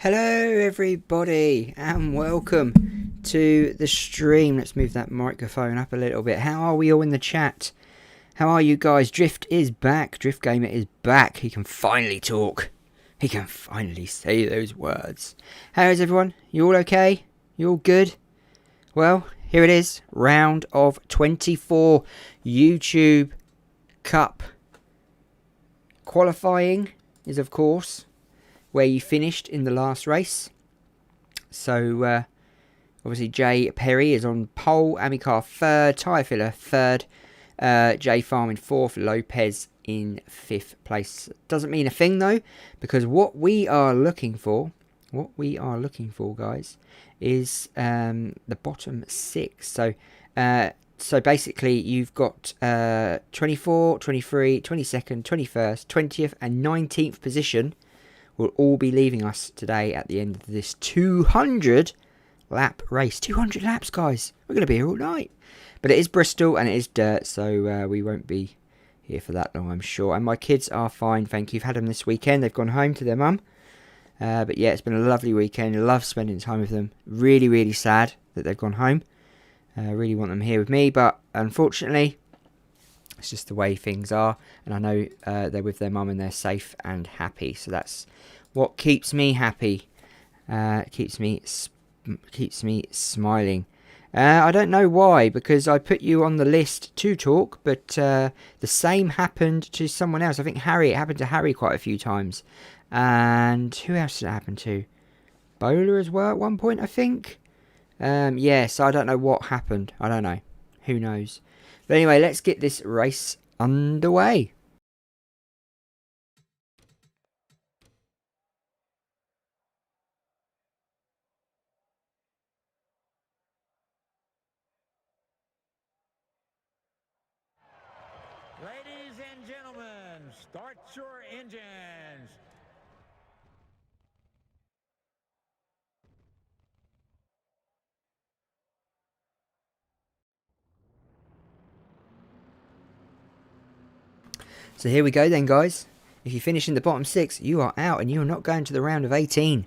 Hello everybody and welcome to the stream. Let's move that microphone up a little bit. How are we all in the chat? How are you guys? Drift is back. Drift Gamer is back. He can finally talk. He can finally say those words. How is everyone? You all okay? You all good? Well, here it is. Round of 24 YouTube Cup. Qualifying is of course where you finished in the last race. So, obviously Jay Perry is on pole, Amicar third, Tyre Filler third, Jay Farm in fourth, Lopez in fifth place. Doesn't mean a thing though, because what we are looking for, guys, is the bottom six. So basically you've got 24, 23, 22nd, 21st, 20th and 19th position will all be leaving us today at the end of this 200 lap race. 200 laps, guys. We're going to be here all night. But it is Bristol and it is dirt, so we won't be here for that long, I'm sure. And my kids are fine, thank you. I've had them this weekend. They've gone home to their mum. But yeah, it's been a lovely weekend. I love spending time with them. Really, really sad that they've gone home. I really want them here with me, but unfortunately, it's just the way things are. And I know they're with their mum and they're safe and happy. So that's what keeps me happy. Keeps me smiling. I don't know why, because I put you on the list to talk, but the same happened to someone else. I think Harry. It happened to Harry quite a few times. And who else did it happen to? Bowler as well at one point, I think. Yes, I don't know what happened. I don't know. Who knows? But anyway, let's get this race underway. Ladies and gentlemen, start your engines. So here we go then, guys. If you finish in the bottom six, you are out and you are not going to the round of 18.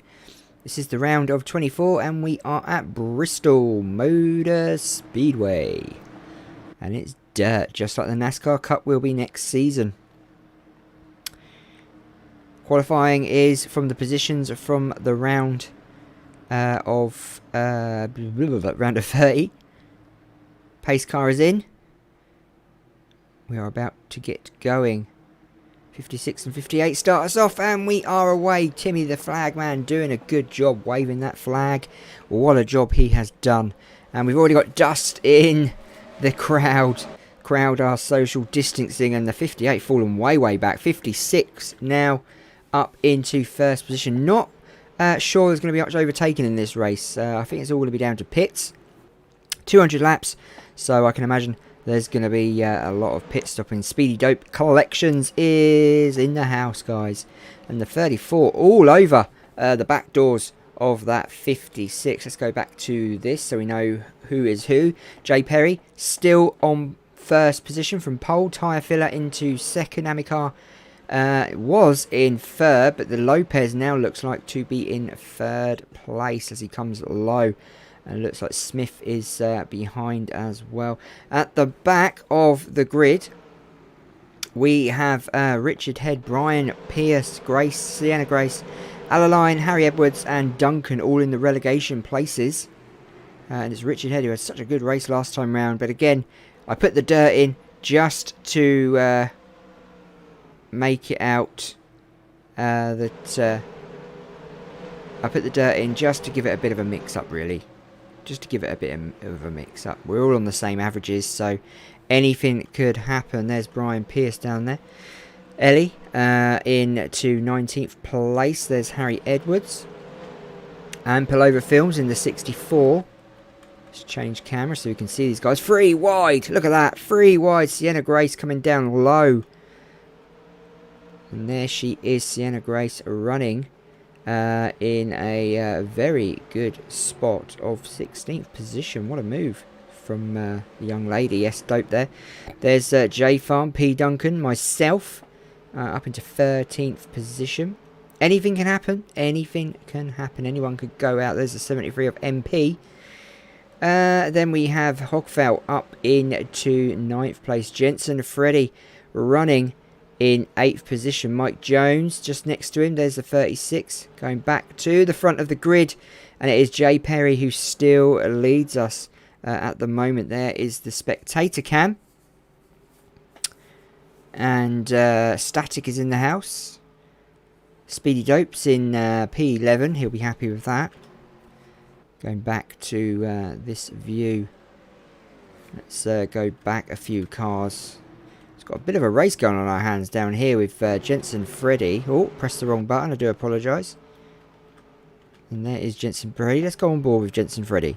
This is the round of 24 and we are at Bristol Motor Speedway. And it's dirt, just like the NASCAR Cup will be next season. Qualifying is from the positions from the round of 30. Pace car is in. We are about to get going. 56 and 58 start us off and we are away. Timmy the flagman doing a good job waving that flag. What a job he has done. And we've already got dust in the crowd. Crowd are social distancing and the 58 fallen way back. 56 now up into first position. Not sure there's going to be much overtaking in this race. I think it's all going to be down to pits. 200 laps, so I can imagine there's going to be a lot of pit stopping. Speedy Dope Collections is in the house, guys. And the 34 all over the back doors of that 56. Let's go back to this so we know who is who. Jay Perry still on first position from pole. Tyre Filler into second. Amicar was in third, but the Lopez now looks like to be in third place as he comes low. And it looks like Smith is behind as well. At the back of the grid, we have Richard Head, Brian Pierce, Grace, Sienna Grace, Alaline, Harry Edwards and Duncan all in the relegation places. And it's Richard Head who had such a good race last time round. But again, I put the dirt in just to make it out that... I put the dirt in just to give it a bit of a mix-up, really. Just to give it a bit of a mix-up. We're all on the same averages, so anything could happen. There's Brian Pierce down there. Ellie into 19th place. There's Harry Edwards. And Pullover Films in the 64. Let's change camera so we can see these guys. 3 wide. Look at that. 3 wide. Sienna Grace coming down low. And there she is, Sienna Grace, running in a very good spot of 16th position. What a move from the young lady. Yes, dope there. There's J Farm, P Duncan, myself, up into 13th position. anything can happen. Anything can happen. Anyone could go out. There's a 73 of MP. Then we have Hogfell up into 9th place. Jensen Freddy running in 8th position. Mike Jones just next to him. There's the 36 going back to the front of the grid. And it is Jay Perry who still leads us at the moment. There is the spectator cam. And Static is in the house. Speedy Dope's in P11. He'll be happy with that. Going back to this view. Let's go back a few cars. It's got a bit of a race going on our hands down here with Jensen Freddy. Oh, pressed the wrong button. I do apologise. And there is Jensen Freddy. Let's go on board with Jensen Freddy.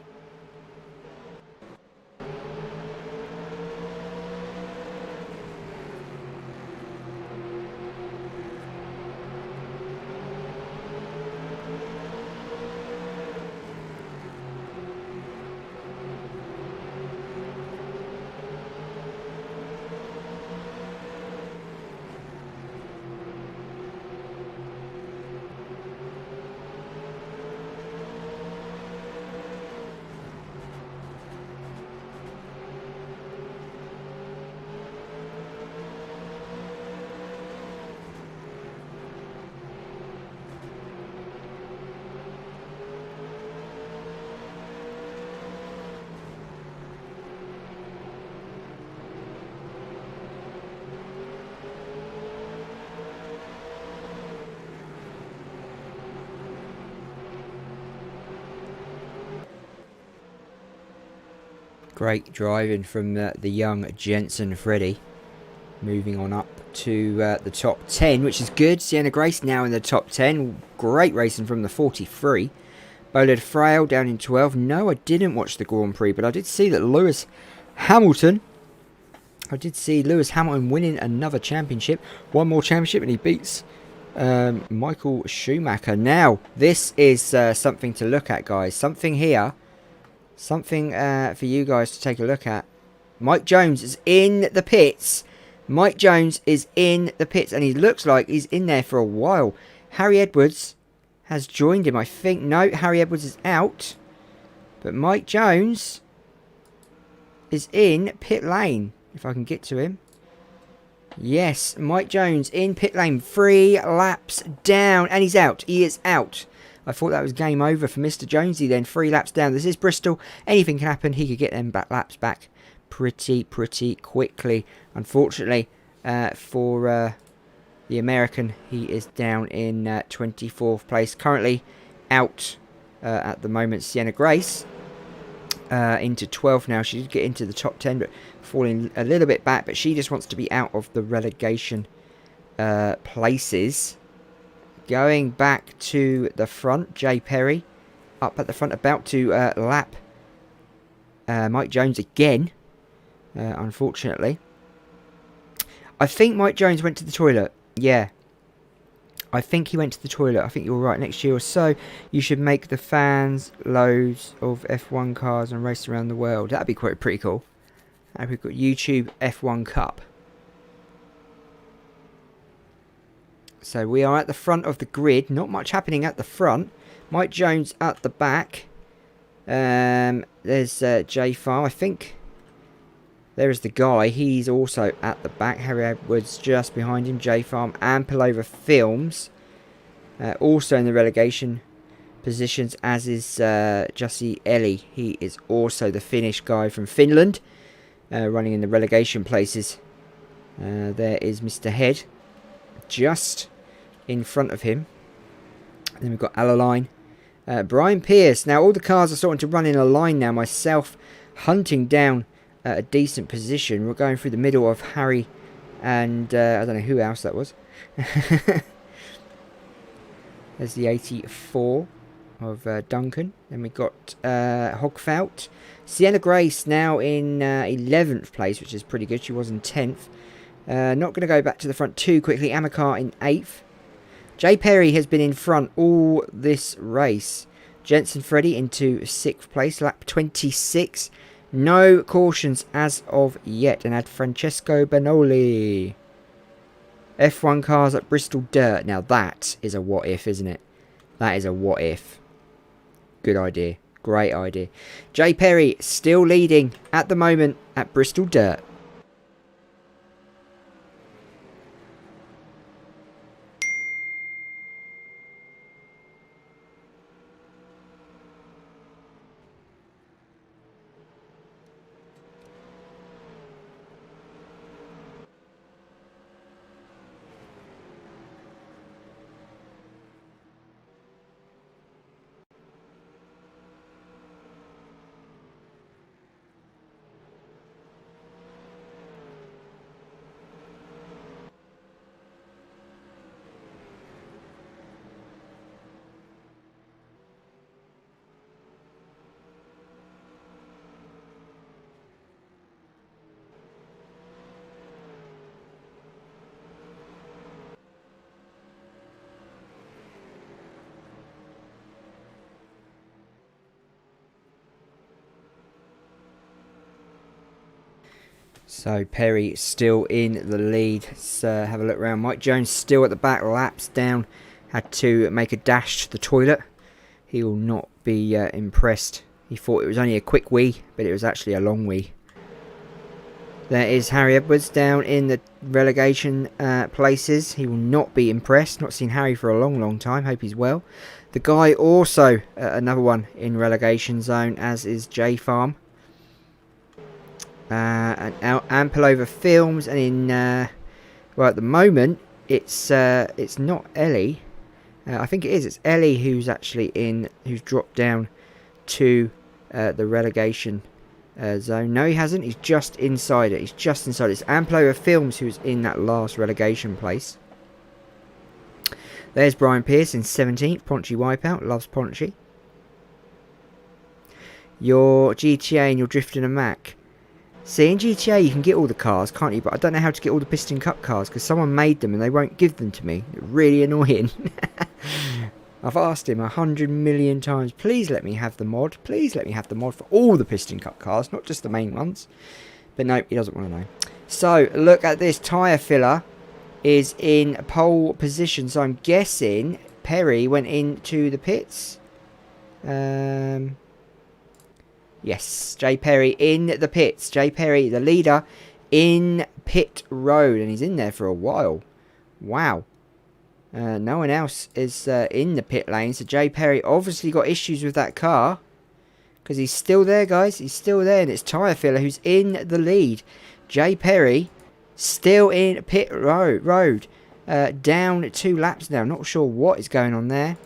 Great driving from the young Jensen Freddy. Moving on up to the top 10, which is good. Sienna Grace now in the top 10. Great racing from the 43. Bolid Frail down in 12. No, I didn't watch the Grand Prix, but I did see that Lewis Hamilton winning another championship. One more championship and he beats Michael Schumacher. Now, this is something to look at, guys. Something here. Something for you guys to take a look at. Mike Jones is in the pits. Mike Jones is in the pits. And he looks like he's in there for a while. Harry Edwards has joined him, I think. No, Harry Edwards is out. But Mike Jones is in pit lane. If I can get to him. Yes, Mike Jones in pit lane. 3 laps down. And he's out. He is out. I thought that was game over for Mr. Jonesy then. 3 laps down. This is Bristol. Anything can happen. He could get them laps back pretty quickly. Unfortunately for the American, he is down in 24th place. Currently out at the moment. Sienna Grace into 12th now. She did get into the top 10, but falling a little bit back. But she just wants to be out of the relegation places. Going back to the front, Jay Perry up at the front, about to lap Mike Jones again, unfortunately. I think Mike Jones went to the toilet. Yeah, I think he went to the toilet. I think you're right. Next year or so, you should make the fans loads of F1 cars and race around the world. That'd be quite pretty cool. We've got YouTube F1 Cup. So we are at the front of the grid. Not much happening at the front. Mike Jones at the back. There's J Farm. I think there is the guy. He's also at the back. Harry Edwards just behind him. J Farm and Pullover Films. Also in the relegation positions, as is Jussi Eli. He is also the Finnish guy from Finland. Running in the relegation places. There is Mr. Head. Just in front of him. And then we've got Alaline. Brian Pierce. Now all the cars are starting to run in a line now. Myself hunting down a decent position. We're going through the middle of Harry and I don't know who else that was. There's the 84 of Duncan. Then we've got Hogfelt. Sienna Grace now in 11th place, which is pretty good. She was in 10th. Not going to go back to the front too quickly. Amakar in 8th. Jay Perry has been in front all this race. Jensen Freddy into 6th place. Lap 26. No cautions as of yet. And had Francesco Benoli. F1 cars at Bristol Dirt. Now that is a what if, isn't it? That is a what if. Good idea. Great idea. Jay Perry still leading at the moment at Bristol Dirt. So Perry still in the lead. Let's have a look around. Mike Jones still at the back, laps down. Had to make a dash to the toilet. He will not be impressed. He thought it was only a quick wee, but it was actually a long wee. There is Harry Edwards down in the relegation places. He will not be impressed. Not seen Harry for a long time. Hope he's well. The guy also, another one in relegation zone, as is J Farm. And ample over films, and in well, at the moment it's not Ellie. I think it is. It's Ellie who's actually who's dropped down to the relegation zone. No, he hasn't. He's just inside it. He's just inside it. It's ample over films who's in that last relegation place. There's Brian Pearce in 17th. Ponchy Wipeout. Loves Ponchy. Your GTA and your Drifting a Mac. See, in GTA you can get all the cars, can't you? But I don't know how to get all the Piston Cup cars because someone made them and they won't give them to me. They're really annoying. I've asked him 100 million times, please let me have the mod. Please let me have the mod for all the Piston Cup cars, not just the main ones. But no, he doesn't want to know. So, look at this. Tyre filler is in pole position. So I'm guessing Perry went into the pits. Yes, Jay Perry in the pits. Jay Perry, the leader, in pit road. And he's in there for a while. Wow. No one else is in the pit lane. So Jay Perry obviously got issues with that car. Because he's still there, guys. He's still there. And it's Tyre Filler who's in the lead. Jay Perry still in pit road. Down 2 laps now. Not sure what is going on there.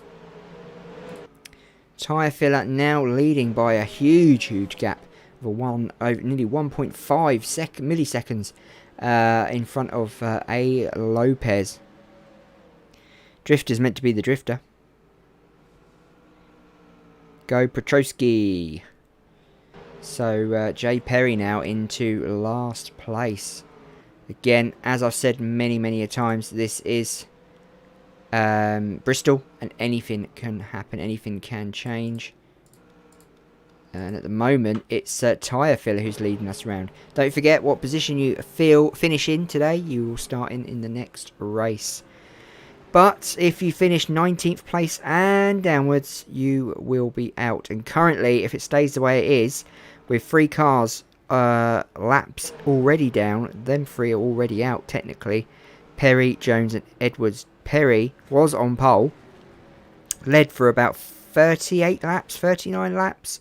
Tyre Filler now leading by a huge gap of nearly 1.5 milliseconds in front of A. Lopez. Drifter's meant to be the drifter. Go Petrosky. So Jay Perry now into last place. Again, as I've said many a times, this is Bristol, and anything can happen, anything can change. And at the moment, it's Tyre Filler who's leading us around. Don't forget what position you finish in today. You will start in the next race. But if you finish 19th place and downwards, you will be out. And currently, if it stays the way it is, with 3 cars laps already down, them 3 are already out technically. Perry, Jones and Edwards. Perry was on pole, led for about 38 laps, 39 laps.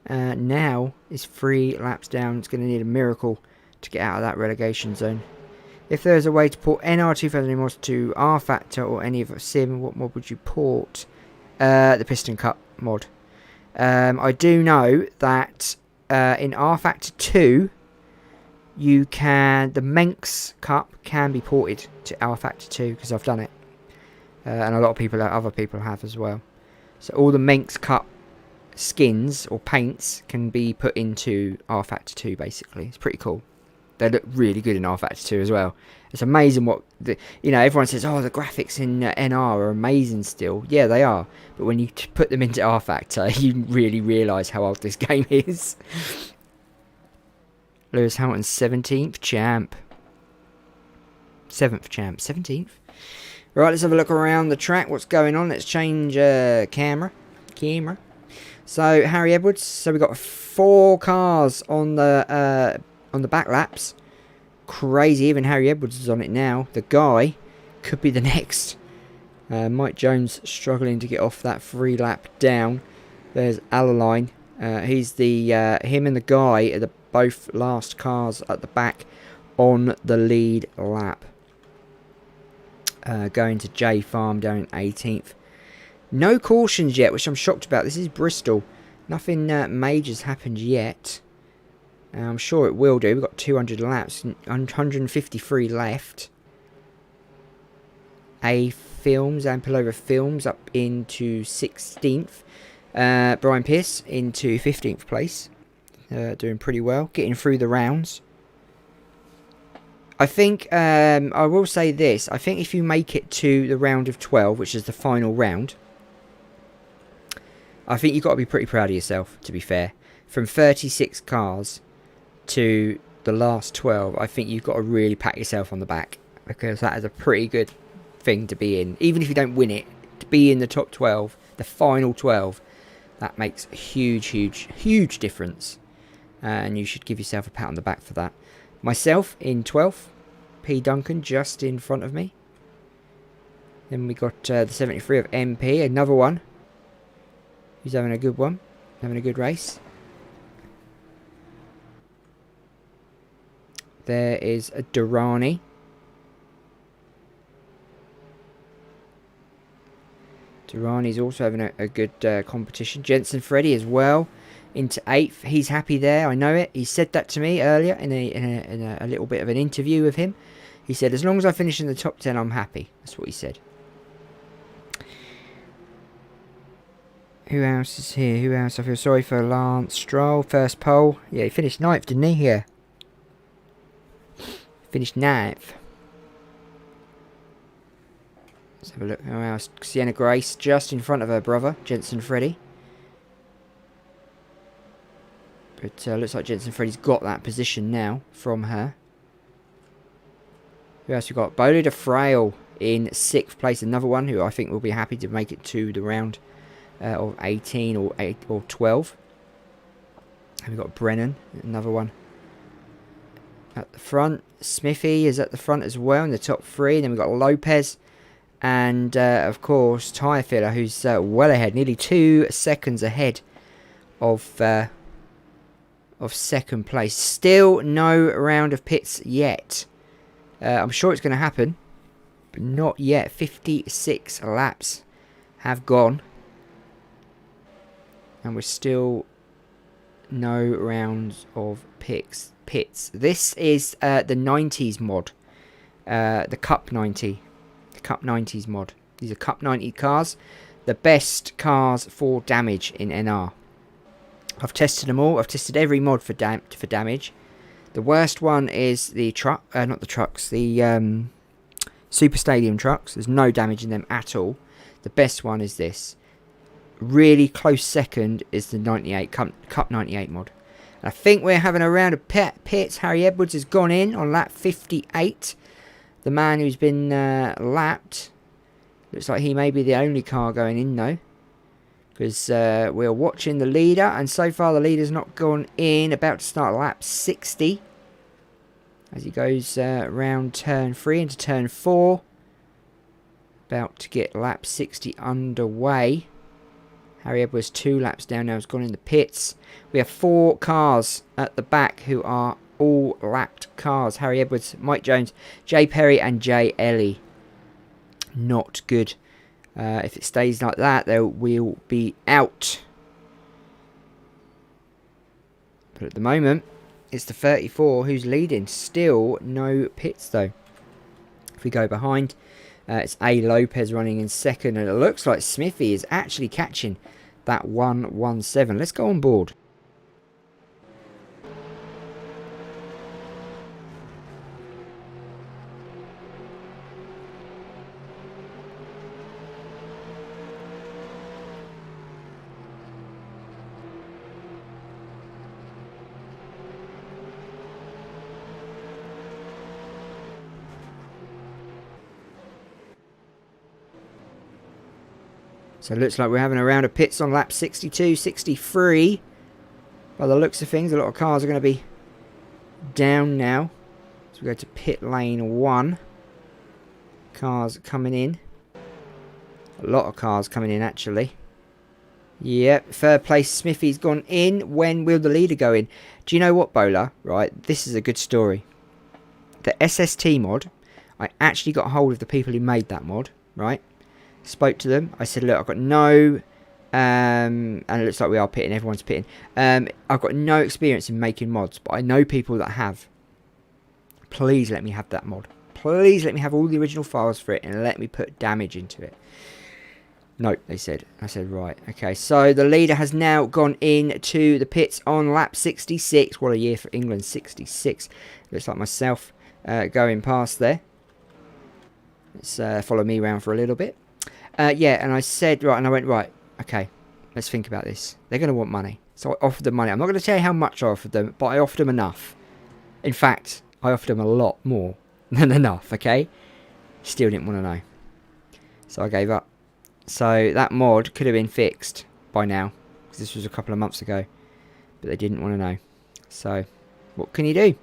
Now is 3 laps down. It's going to need a miracle to get out of that relegation zone. If there's a way to port NR 2000 mods to R Factor or any of Sim, what mod would you port? The Piston Cup mod. I do know that in R Factor 2, you can, the Manx Cup can be ported to R Factor 2 because I've done it. And a lot of people, other people have as well. So all the Manx Cup skins or paints can be put into R Factor 2 basically. It's pretty cool. They look really good in R Factor 2 as well. It's amazing what, everyone says, oh, the graphics in NR are amazing still. Yeah, they are. But when you put them into R Factor, you really realise how old this game is. Lewis Hamilton, 17th champ. 7th champ. 17th. Right, let's have a look around the track. What's going on? Let's change camera. So Harry Edwards. So we've got 4 cars on the back laps. Crazy. Even Harry Edwards is on it now. The guy could be the next. Mike Jones struggling to get off that 3 lap down. There's Alaline. He's the him and the guy are the both last cars at the back on the lead lap. Going to J Farm down in 18th. No cautions yet, which I'm shocked about. This is Bristol. Nothing major's happened yet. I'm sure it will do. We've got 200 laps, 153 left. Ampelova Films up into 16th. Brian Pierce into 15th place. Doing pretty well. Getting through the rounds. I think, I will say this. I think if you make it to the round of 12, which is the final round, I think you've got to be pretty proud of yourself, to be fair. From 36 cars to the last 12, I think you've got to really pat yourself on the back. Because that is a pretty good thing to be in. Even if you don't win it, to be in the top 12, the final 12, that makes a huge difference. And you should give yourself a pat on the back for that. Myself in 12th. P. Duncan just in front of me. Then we got the 73 of MP. Another one. He's having a good one. Having a good race. There is a Durrani. Durrani's also having a good competition. Jensen Freddy as well. Into 8th. He's happy there. I know it. He said that to me earlier in a little bit of an interview with him. He said, as long as I finish in the top 10, I'm happy. That's what he said. Who else is here? Who else? I feel sorry for Lance Stroll. First pole. Yeah, he finished 9th, didn't he? Yeah. Finished 9th. Let's have a look. Who else? Sienna Grace just in front of her brother, Jensen Freddy. But looks like Jensen Freddy's got that position now from her. Who else we got? Bolo de Frail in 6th place. Another one who I think will be happy to make it to the round of 18 or 12. And we've got Brennan, another one at the front. Smithy is at the front as well in the top 3. Then we've got Lopez. And, of course, Tyre Filler, who's well ahead. Nearly 2 seconds ahead of second place. Still no round of pits yet. I'm sure it's going to happen, but not yet. 56 laps have gone, and we're still no rounds of pits. This is the 90s mod, the Cup 90, the Cup 90s mod. These are Cup 90 cars, the best cars for damage in NR. I've tested them all. I've tested every mod for damage. The worst one is the not the trucks, the Super Stadium trucks. There's no damage in them at all. The best one is this. Really close second is the 98 Cup 98 mod. And I think we're having a round of pits. Harry Edwards has gone in on lap 58. The man who's been lapped. Looks like he may be the only car going in though. Because we're watching the leader, and so far the leader's not gone in. About to start lap 60. As he goes round turn 3 into turn 4. About to get lap 60 underway. Harry Edwards 2 laps down now, has gone in the pits. We have 4 cars at the back who are all lapped cars. Harry Edwards, Mike Jones, Jay Perry and Jay Ellie. Not good. If it stays like that, they will be out. But at the moment, it's the 34 who's leading. Still no pits, though. If we go behind, it's A. Lopez running in second. And it looks like Smithy is actually catching that 117. Let's go on board. So it looks like we're having a round of pits on lap 62, 63. By the looks of things, a lot of cars are going to be down now. So we go to pit lane 1. Cars coming in. A lot of cars coming in, actually. Yep, third place Smithy's gone in. When will the leader go in? Do you know what, Bowler? Right, this is a good story. The SST mod, I actually got hold of the people who made that mod, right? Spoke to them. I said, look, I've got no... and it looks like we are pitting. Everyone's pitting. I've got no experience in making mods, but I know people that have. Please let me have that mod. Please let me have all the original files for it and let me put damage into it. No, they said. I said, right, okay. So the leader has now gone into the pits on lap 66. What a year for England, 66. Looks like myself going past there. Let's follow me around for a little bit. Yeah, and I said, right, and I went, right, okay, let's think about this. They're going to want money. So I offered them money. I'm not going to tell you how much I offered them, but I offered them enough. In fact, I offered them a lot more than enough, okay? Still didn't want to know. So I gave up. So that mod could have been fixed by now, because this was a couple of months ago. But they didn't want to know. So, what can you do?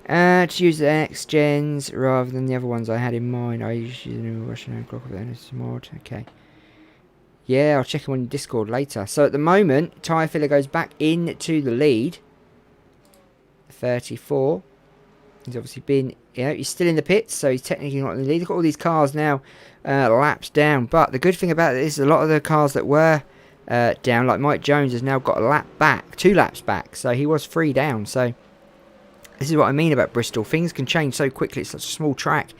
To use the next gens rather than the other ones I had in mind. I use the new Russian clock of the mod. Okay. Yeah, I'll check him on Discord later. So at the moment, Tyre Filler goes back into the lead. 34. He's obviously been, he's still in the pits, so he's technically not in the lead. Look at all these cars now laps down. But the good thing about it is a lot of the cars that were down, like Mike Jones, has now got a lap back, 2 laps back. So he was 3 down. So this is what I mean about Bristol. Things can change so quickly. It's such a small track.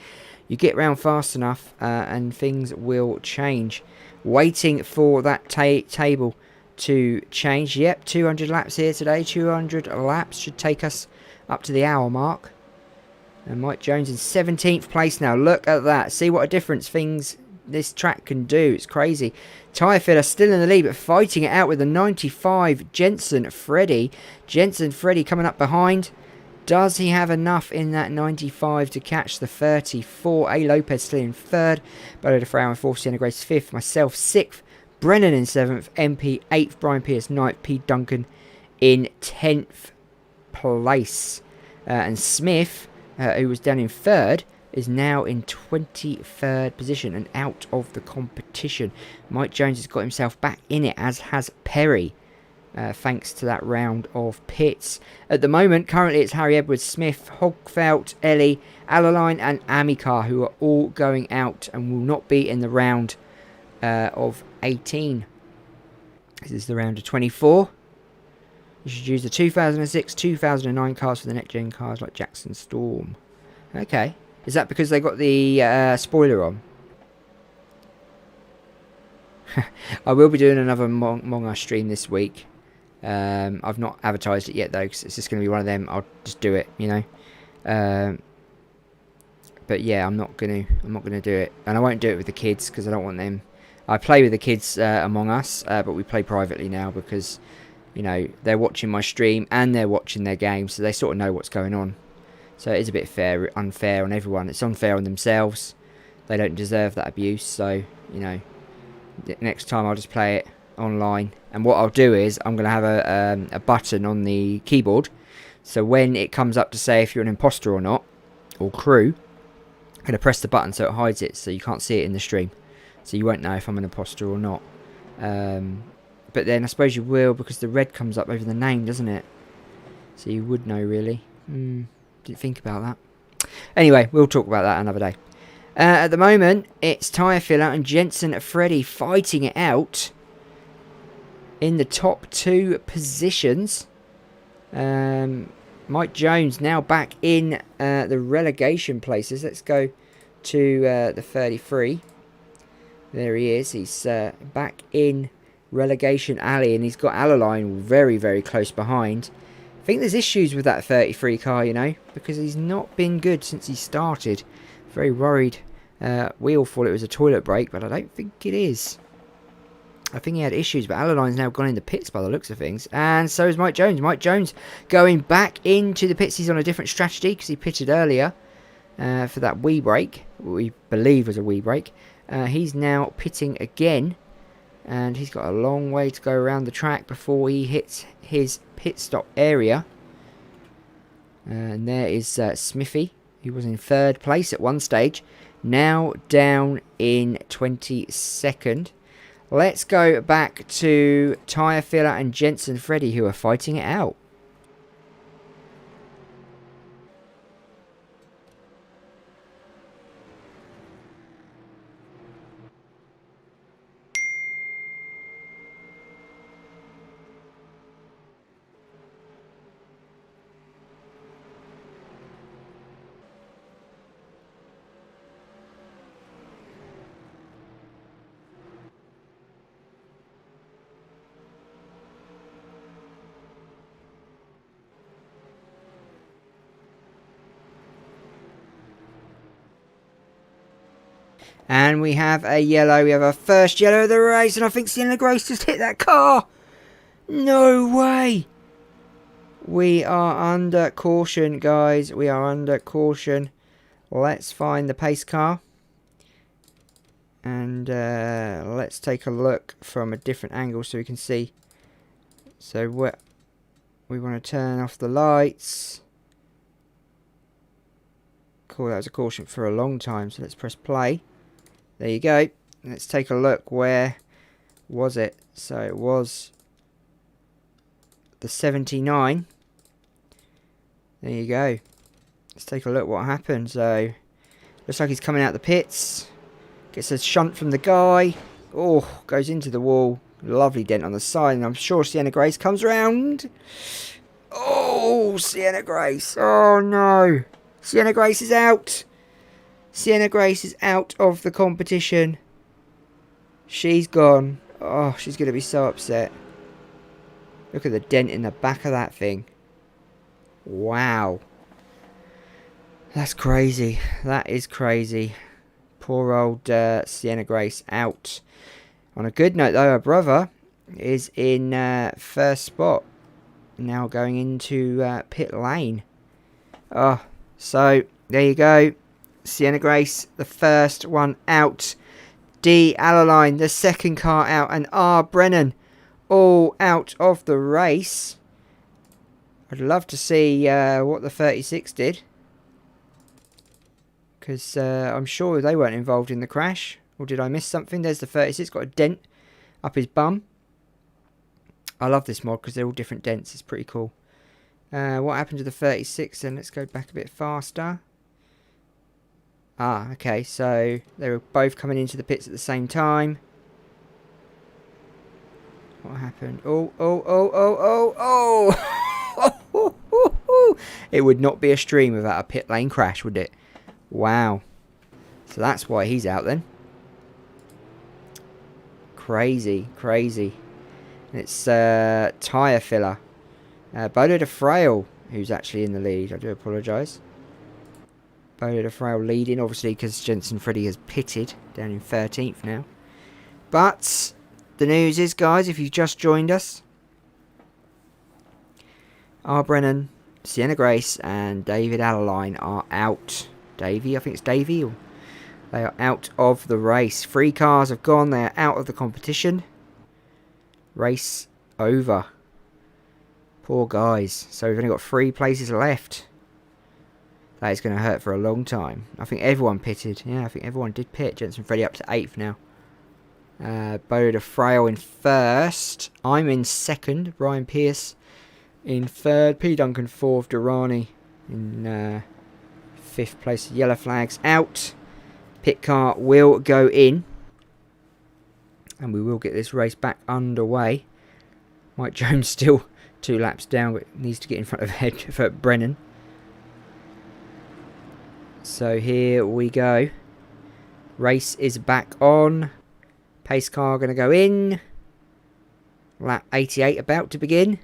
You get round fast enough and things will change. Waiting for that table to change. Yep, 200 laps here today. 200 laps should take us up to the hour mark. And Mike Jones in 17th place now. Look at that. See what a difference this track can do. It's crazy. Tyre Filler still in the lead, but fighting it out with the 95 Jensen Freddy. Jensen Freddy coming up behind. Does he have enough in that 95 to catch the 34? A. Lopez still in 3rd. Bodo de Frau in 4th. Sienna Grace 5th. Myself 6th. Brennan in 7th. MP 8th. Brian Pierce 9th. Pete Duncan in 10th place. And Smith, who was down in 3rd, is now in 23rd position and out of the competition. Mike Jones has got himself back in it, as has Perry. Thanks to that round of pits. At the moment, currently it's Harry Edwards, Smith, Hogfelt, Ellie, Alaline and Amikar, who are all going out and will not be in the round of 18. This is the round of 24. You should use the 2006, 2009 cars for the next gen cars like Jackson Storm. Okay. Is that because they got the spoiler on? I will be doing another Among Us stream this week. I've not advertised it yet though, because it's just going to be one of them. I'll just do it, you know. But yeah, I'm not gonna do it, and I won't do it with the kids because I don't want them. I play with the kids Among Us, but we play privately now because, you know, they're watching my stream and they're watching their game, so they sort of know what's going on. So it is a bit unfair on everyone. It's unfair on themselves. They don't deserve that abuse. So, you know, next time I'll just play it online. And what I'll do is I'm going to have a button on the keyboard. So when it comes up to say if you're an imposter or not, or crew, I'm going to press the button so it hides it, so you can't see it in the stream. So you won't know if I'm an imposter or not. But then I suppose you will, because the red comes up over the name, doesn't it? So you would know, really. Didn't think about that. Anyway, we'll talk about that another day. At the moment, it's Tyre Filler and Jensen Freddy fighting it out in the top 2 positions. Mike Jones now back in the relegation places. Let's go to the 33. There he is. He's back in relegation alley, and he's got Alaline very, very close behind. I think there's issues with that 33 car, you know, because he's not been good since he started. Very worried. We all thought it was a toilet break, but I don't think it is. I think he had issues, but Alaline's now gone in the pits by the looks of things. And so is Mike Jones. Mike Jones going back into the pits. He's on a different strategy because he pitted earlier for that wee break. What we believe was a wee break. He's now pitting again. And he's got a long way to go around the track before he hits his pit stop area. And there is Smithy, who was in 3rd place at one stage. Now down in 22nd. Let's go back to Tyre Filler and Jensen Freddy, who are fighting it out. And we have a yellow. We have our first yellow of the race. And I think Sienna Grace just hit that car. No way. We are under caution, guys. We are under caution. Let's find the pace car. And let's take a look from a different angle so we can see. So we want to turn off the lights. Cool, that was a caution for a long time. So let's press play. There you go. Let's take a look. Where was it? So it was the 79. There you go. Let's take a look what happened. So looks like he's coming out the pits. Gets a shunt from the guy. Oh, goes into the wall. Lovely dent on the side. And I'm sure Sienna Grace comes round. Oh, Sienna Grace. Oh no. Sienna Grace is out. Sienna Grace is out of the competition. She's gone. Oh, she's going to be so upset. Look at the dent in the back of that thing. Wow. That's crazy. That is crazy. Poor old Sienna Grace out. On a good note, though, her brother is in 1st spot. Now going into pit lane. Oh, so there you go. Sienna Grace, the first one out. D. Alaline, the second car out. And R. Brennan, all out of the race. I'd love to see what the 36 did. Because I'm sure they weren't involved in the crash. Or did I miss something? There's the 36. Got a dent up his bum. I love this mod because they're all different dents. It's pretty cool. What happened to the 36 then? Let's go back a bit faster. Ah, okay, so they were both coming into the pits at the same time. What happened? Oh, oh, oh, oh, oh, oh! It would not be a stream without a pit lane crash, would it? Wow. So that's why he's out then. Crazy, crazy. And it's Tyre Filler. Bolo de Frail, who's actually in the lead. I do apologise. Bolo de Frail leading, obviously, because Jensen Freddy has pitted down in 13th now. But the news is, guys, if you've just joined us, R. Brennan, Sienna Grace, and David Alaline are out. Davey, I think it's Davey. They are out of the race. 3 cars have gone. They are out of the competition. Race over. Poor guys. So we've only got 3 places left. That is going to hurt for a long time. I think everyone pitted. Yeah, I think everyone did pit. Jensen Freddy up to 8th now. Bolo de Frail in 1st. I'm in 2nd. Brian Pierce in 3rd. P. Duncan 4th. Durrani in 5th place. Yellow flags out. Pit car will go in. And we will get this race back underway. Mike Jones still 2 laps down, but needs to get in front of head for Brennan. So here we go. Race is back on. Pace car going to go in. Lap 88 about to begin.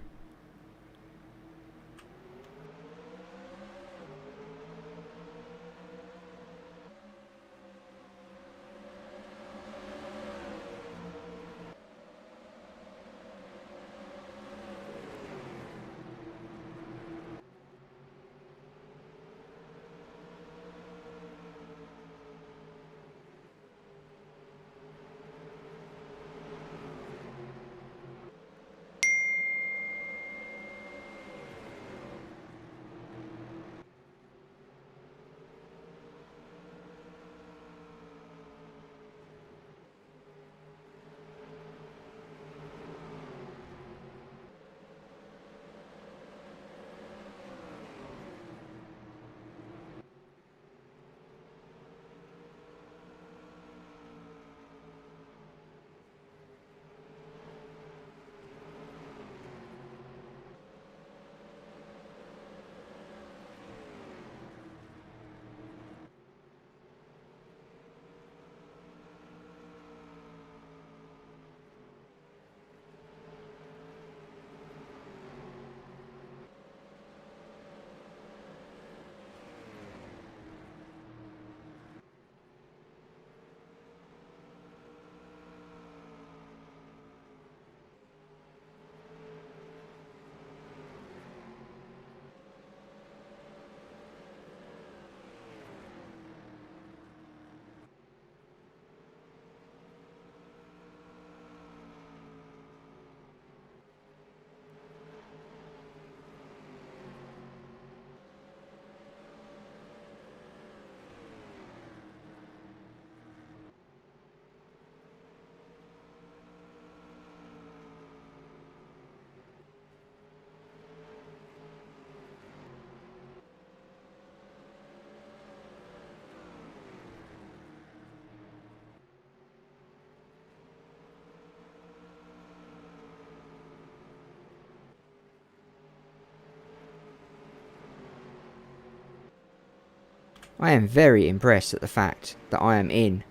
I am very impressed at the fact that I am in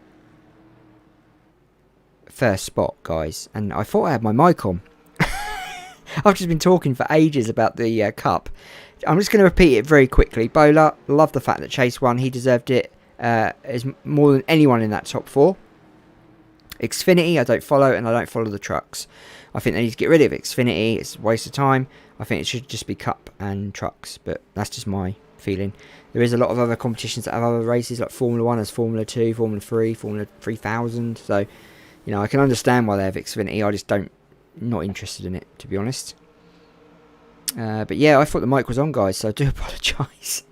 first spot, guys. And I thought I had my mic on. I've just been talking for ages about the cup. I'm just going to repeat it very quickly. Bowler, love the fact that Chase won. He deserved it as more than anyone in that top 4. Xfinity, I don't follow, and I don't follow the trucks. I think they need to get rid of Xfinity. It's a waste of time. I think it should just be Cup and trucks, but that's just my feeling. There is a lot of other competitions that have other races, like Formula 1 has Formula 2, Formula 3, Formula 3000. So, you know, I can understand why they have Xfinity. I just not interested in it, to be honest. But yeah, I thought the mic was on, guys, so I do apologise.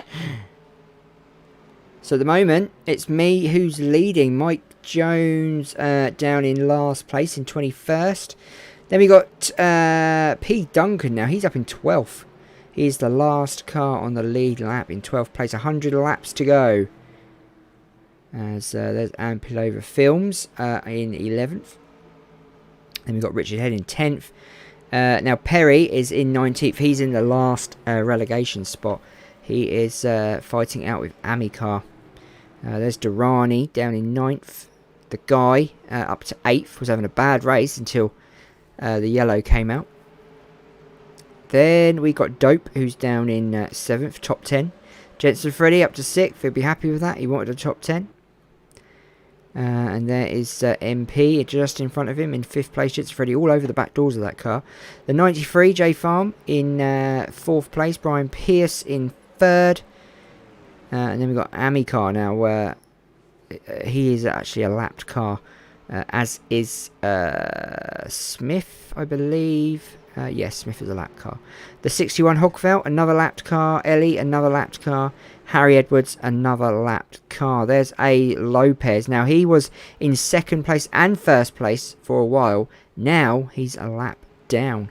So at the moment, it's me who's leading. Mike Jones down in last place in 21st. Then we got P. Duncan now. He's up in 12th. He's the last car on the lead lap in 12th place. 100 laps to go. As there's Ampilova Films in 11th. Then we've got Richard Head in 10th. Now Perry is in 19th. He's in the last relegation spot. He is fighting out with Amicar. There's Durrani down in 9th. The guy up to 8th was having a bad race until the yellow came out. Then we got Dope, who's down in 7th, top 10. Jensen Freddy up to 6th. He'll be happy with that. He wanted a top 10. And there is MP just in front of him in 5th place. Jensen Freddy all over the back doors of that car. The 93, J Farm in 4th place. Brian Pierce in 3rd. And then we've got Amicar now, where he is actually a lapped car, as is Smith, I believe. Yes, Smith is a lapped car. The 61 Hogfeld, another lapped car. Ellie, another lapped car. Harry Edwards, another lapped car. There's A. Lopez. Now, he was in 2nd place and 1st place for a while. Now, he's a lap down.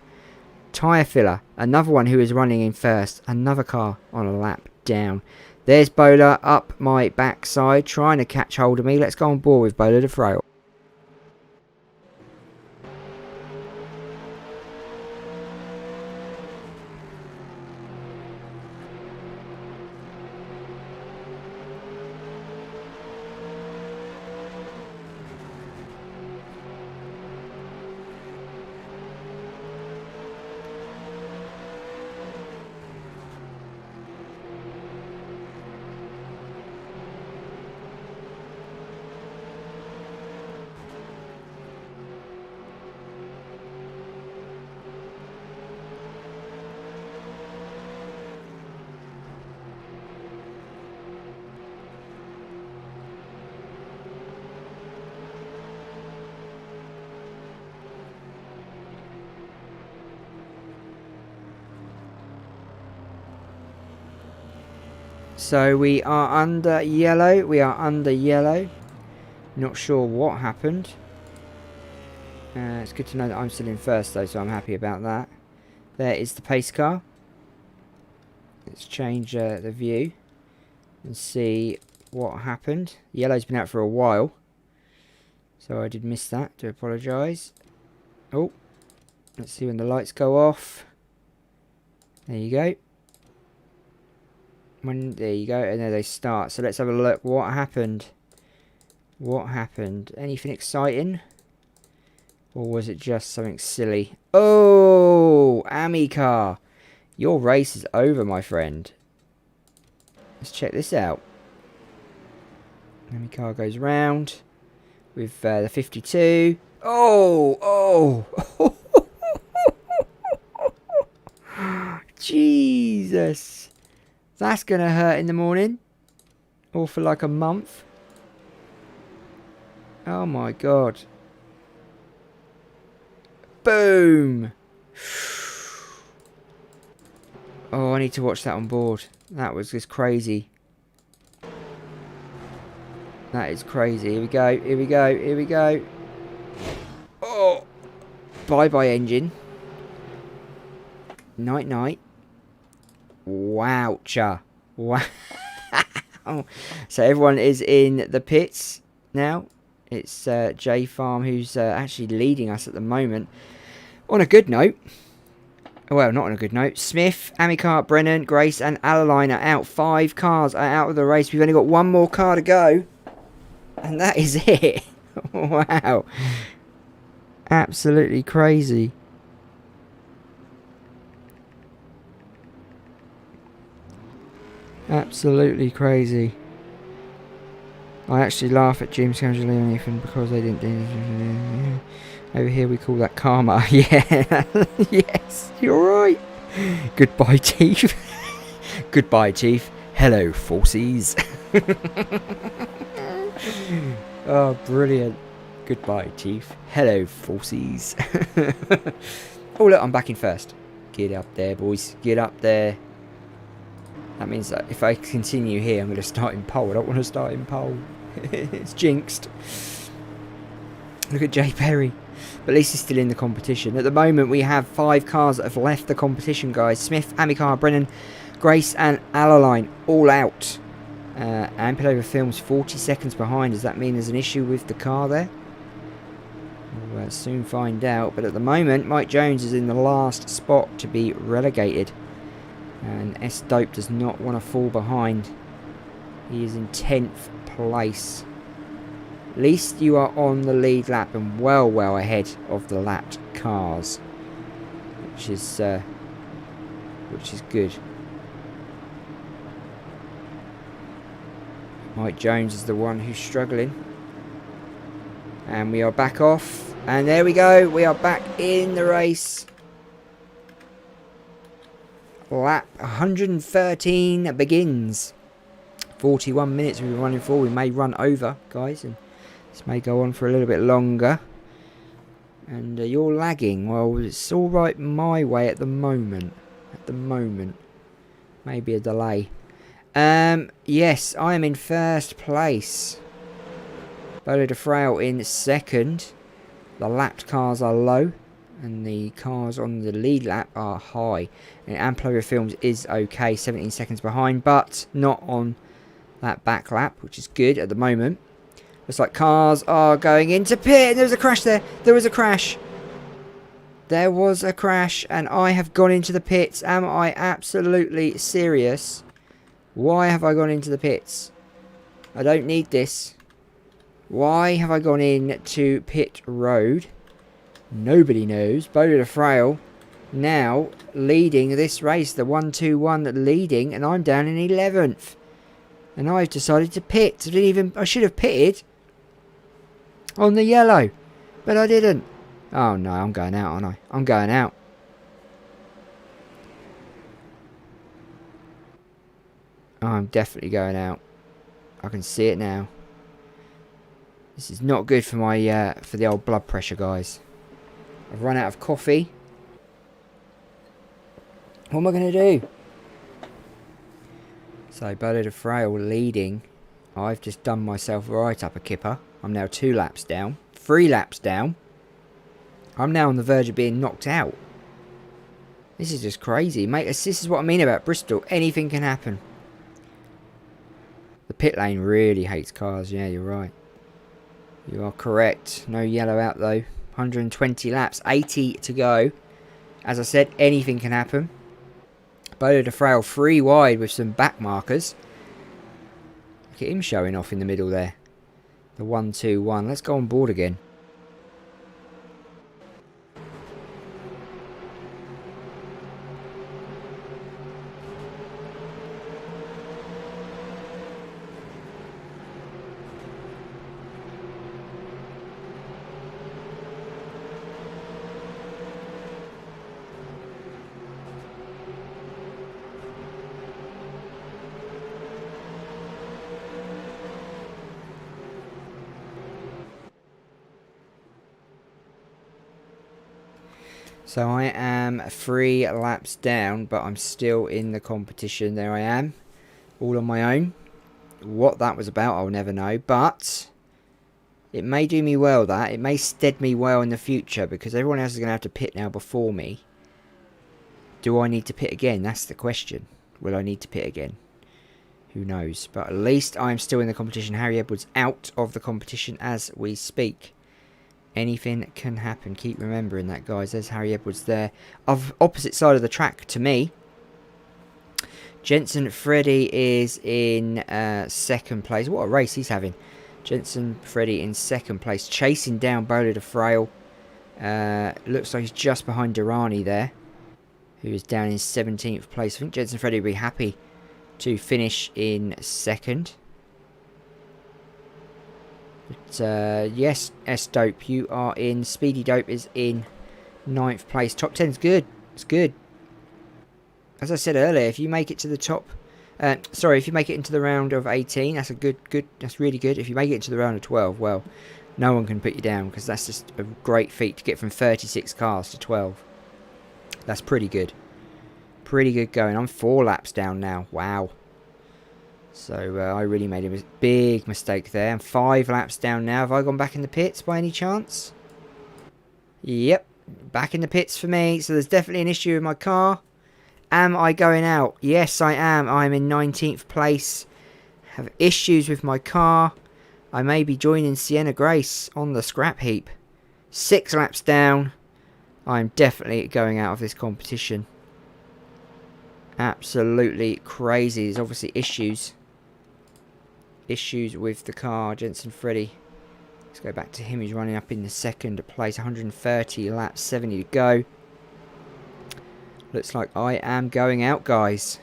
Tyre Filler, another one who is running in 1st. Another car on a lap down. There's Bowler up my backside, trying to catch hold of me. Let's go on board with Bowler the Frail. So we are under yellow. Not sure what happened. It's good to know that I'm still in 1st though, so I'm happy about that. There is the pace car. Let's change the view and see what happened. Yellow's been out for a while, so I did miss that. Do apologise. Oh, let's see when the lights go off. There you go. There you go, and there they start. So let's have a look. What happened? Anything exciting? Or was it just something silly? Oh, Amicar. Your race is over, my friend. Let's check this out. Amicar goes round with the 52. Oh. Jesus. That's going to hurt in the morning. Or for like a month. Oh my God. Boom. Oh, I need to watch that on board. That was just crazy. That is crazy. Here we go. Oh. Bye-bye, engine. Night-night. Wowcha. Wow. So everyone is in the pits now. It's J Farm who's actually leading us at the moment. On a good note, Well, not on a good note. Smith, Amicar, Brennan, Grace and Alaline are out. 5 cars are out of the race. We've only got one more car to go. And that is it. Wow. Absolutely crazy. Absolutely crazy. I actually laugh at Jim Scangeli and Ethan because they didn't do. Over here we call that karma. Yeah. Yes, you're right. Goodbye, Chief. Goodbye, Chief. Hello, forces. Oh, brilliant. Goodbye, Chief. Hello, forces. Oh, look, I'm back in first. Get up there, boys. Get up there. That means that if I continue here, I'm going to start in pole. I don't want to start in pole. It's jinxed. Look at Jay Perry. But at least he's still in the competition. At the moment, we have 5 cars that have left the competition, guys. Smith, Amicar, Brennan, Grace and Alaline all out. Ampilova Films 40 seconds behind. Does that mean there's an issue with the car there? We'll soon find out. But at the moment, Mike Jones is in the last spot to be relegated. And S Dope does not want to fall behind. He is in 10th place. At least you are on the lead lap and well ahead of the lapped cars, which is good. Mike Jones is the one who's struggling, and we are back off. And there we go. We are back in the race. Lap 113 begins. 41 minutes we've been running for. We may run over, guys, and this may go on for a little bit longer. And you're lagging. Well, it's all right my way at the moment. Maybe a delay. Yes, I am in first place. Bolo de Frail in second. The lapped cars are low, and the cars on the lead lap are high. And Amploria Films is okay, 17 seconds behind, but not on that back lap, which is good at the moment. Looks like cars are going into pit. There was a crash there. There was a crash. There was a crash, and I have gone into the pits. Am I absolutely serious? Why have I gone into the pits? I don't need this. Why have I gone in to pit road? Nobody knows. Bolo de Frail now leading this race. The 1-2-1 leading, and I'm down in 11th. And I've decided to pit. I should have pitted on the yellow, but I didn't. Oh no, I'm going out, aren't I? I'm going out. I'm definitely going out. I can see it now. This is not good for my for the old blood pressure, guys. I've run out of coffee. What am I going to do? So, Bolo de Frail leading. I've just done myself right up a kipper. I'm now 2 laps down. 3 laps down. I'm now on the verge of being knocked out. This is just crazy. Mate, this is what I mean about Bristol. Anything can happen. The pit lane really hates cars. Yeah, you're right. You are correct. No yellow out though. 120 laps. 80 to go. As I said, anything can happen. Bolo de Frail 3 wide with some back markers. Look at him showing off in the middle there. The 1-2-1. Let's go on board again. So I am 3 laps down, but I'm still in the competition. There I am, all on my own. What that was about, I'll never know. But it may do me well, that. It may stead me well in the future, because everyone else is going to have to pit now before me. Do I need to pit again? That's the question. Will I need to pit again? Who knows? But at least I'm still in the competition. Harry Edwards out of the competition as we speak. Anything can happen. Keep remembering that, guys. There's Harry Edwards there. Opposite side of the track to me. Jensen Freddy is in second place. What a race he's having. Jensen Freddy in second place. Chasing down Bowler de Frail. Looks like he's just behind Durrani there, who is down in 17th place. I think Jensen Freddy will be happy to finish in second. But yes, S-Dope, you are in. Speedy Dope is in 9th place. Top 10's good. It's good. As I said earlier, if you make it to the top... if you make it into the round of 18, that's a good. That's really good. If you make it into the round of 12, well, no one can put you down, because that's just a great feat to get from 36 cars to 12. That's pretty good. Pretty good going. I'm 4 laps down now. Wow. So I really made a big mistake there. I'm 5 laps down now. Have I gone back in the pits by any chance? Yep. Back in the pits for me. So there's definitely an issue with my car. Am I going out? Yes, I am. I'm in 19th place. Have issues with my car. I may be joining Sienna Grace on the scrap heap. 6 laps down. I'm definitely going out of this competition. Absolutely crazy. There's obviously issues. Issues with the car. Jensen Freddy. Let's go back to him. He's running up in the second place. 130 laps. 70 to go. Looks like I am going out, guys.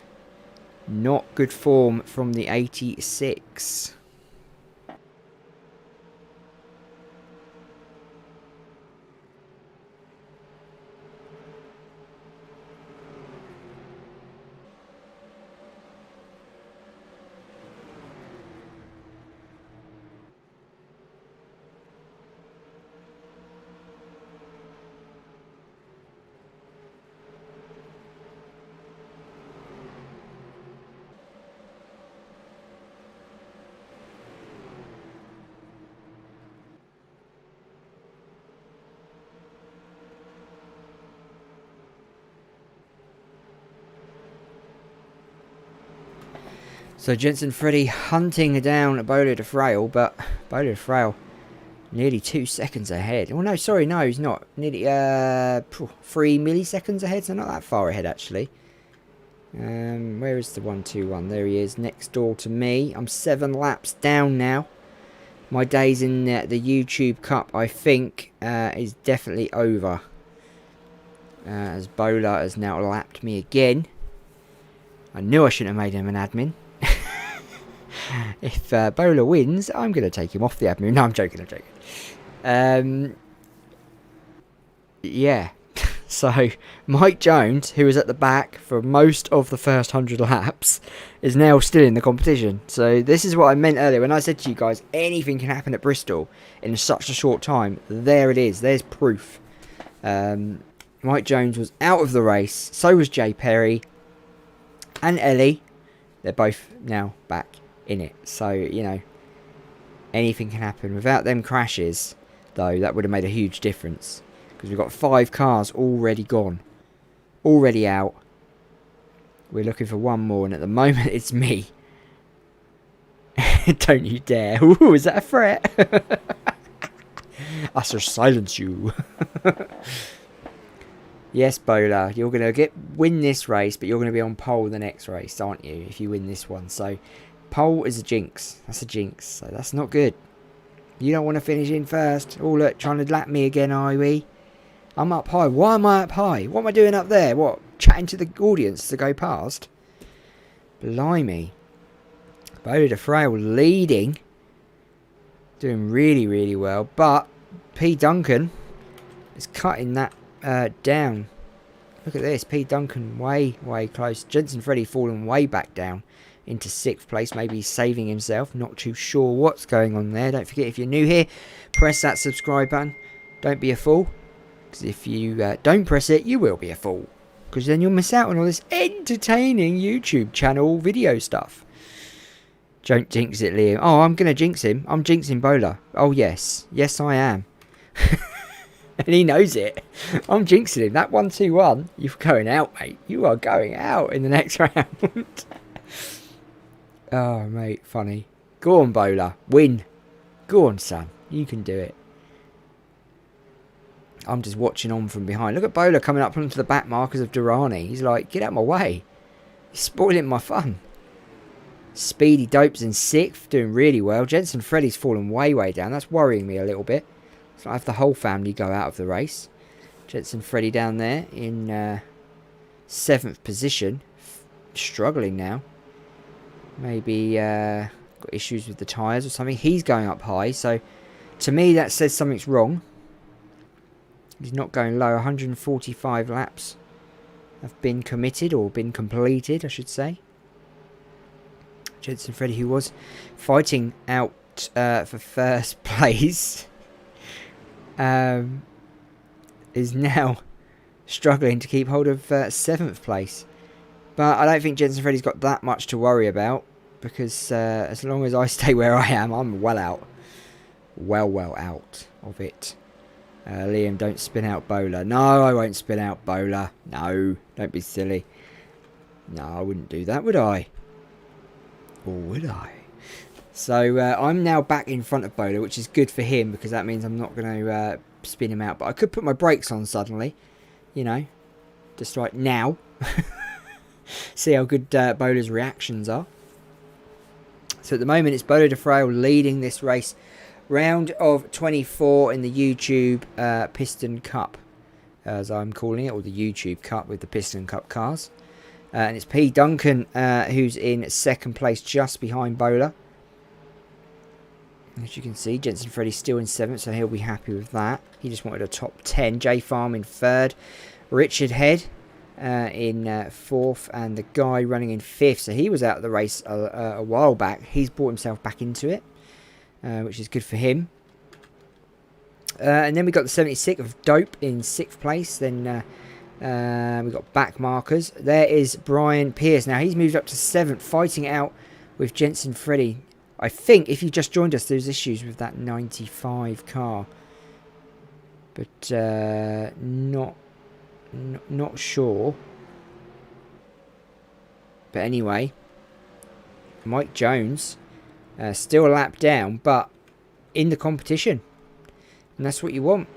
Not good form from the 86. So Jensen Freddy hunting down Bowler de Frail, but Bowler de Frail nearly 2 seconds ahead. Oh no, sorry, no, he's not. Nearly 3 milliseconds ahead, so not that far ahead actually. Where is the 121? There he is, next door to me. I'm 7 laps down now. My days in the YouTube Cup, I think, is definitely over. As Bowler has now lapped me again. I knew I shouldn't have made him an admin. If Bowler wins, I'm going to take him off the admin. No, I'm joking, I'm joking. Yeah. So, Mike Jones, who was at the back for most of the first 100 laps, is now still in the competition. So, this is what I meant earlier when I said to you guys, anything can happen at Bristol in such a short time. There it is. There's proof. Mike Jones was out of the race. So was Jay Perry. And Ellie. They're both now back in it. So, you know, anything can happen. Without them crashes, though, that would have made a huge difference. Because we've got 5 cars already gone. Already out. We're looking for one more, and at the moment it's me. Don't you dare. Ooh, is that a threat? I shall silence you. Yes, Bowler, you're going to win this race, but you're going to be on pole the next race, aren't you, if you win this one. So, pole is a jinx. That's a jinx. So, that's not good. You don't want to finish in first. Oh, look, trying to lap me again, are we? I'm up high. Why am I up high? What am I doing up there? What? Chatting to the audience to go past? Blimey. Bowler de Frail leading. Doing really, really well. But P. Duncan is cutting that down. Look at this. P. Duncan way, way close. Jensen Freddy falling way back down into 6th place. Maybe he's saving himself. Not too sure what's going on there. Don't forget, if you're new here, press that subscribe button. Don't be a fool. Because if you don't press it, you will be a fool. Because then you'll miss out on all this entertaining YouTube channel video stuff. Don't jinx it, Liam. Oh, I'm going to jinx him. I'm jinxing Bowler. Oh, yes. Yes, I am. And he knows it. I'm jinxing him. That 1-2-1, you're going out, mate. You are going out in the next round. Oh, mate, funny. Go on, Bowler. Win. Go on, son. You can do it. I'm just watching on from behind. Look at Bowler coming up onto the back markers of Durrani. He's like, get out of my way. He's spoiling my fun. Speedy Dope's in 6th, doing really well. Jensen Freddy's fallen way down. That's worrying me a little bit. So I have the whole family go out of the race. Jensen Freddy down there in 7th position. Struggling now. Maybe got issues with the tyres or something. He's going up high, so to me that says something's wrong. He's not going low. 145 laps have been committed, or been completed, I should say. Jensen Freddy, who was fighting out for first place, is now struggling to keep hold of 7th place. But I don't think Jensen Freddy's got that much to worry about, because as long as I stay where I am, I'm well out. Well out of it. Liam, don't spin out Bowler. No, I won't spin out Bowler. No, don't be silly. No, I wouldn't do that, would I? Or would I? So I'm now back in front of Bowler, which is good for him, because that means I'm not going to spin him out. But I could put my brakes on suddenly, you know, just right now. See how good Bowler's reactions are. So at the moment it's Bowler de Frail leading this race. Round of 24 in the YouTube Piston Cup, as I'm calling it, or the YouTube Cup with the Piston Cup cars. And it's P. Duncan who's in 2nd place, just behind Bowler. As you can see, Jensen Freddy's still in 7th, so he'll be happy with that. He just wanted a top 10. J Farm in 3rd. Richard Head in 4th. And the guy running in 5th. So he was out of the race a while back. He's brought himself back into it, which is good for him. And then we got the 76 of Dope in 6th place. Then we got back markers. There is Brian Pierce. Now he's moved up to 7th, fighting it out with Jensen Freddy. I think if you just joined us, there's issues with that 95 car, but not sure. But anyway, Mike Jones still a lap down, but in the competition, and that's what you want.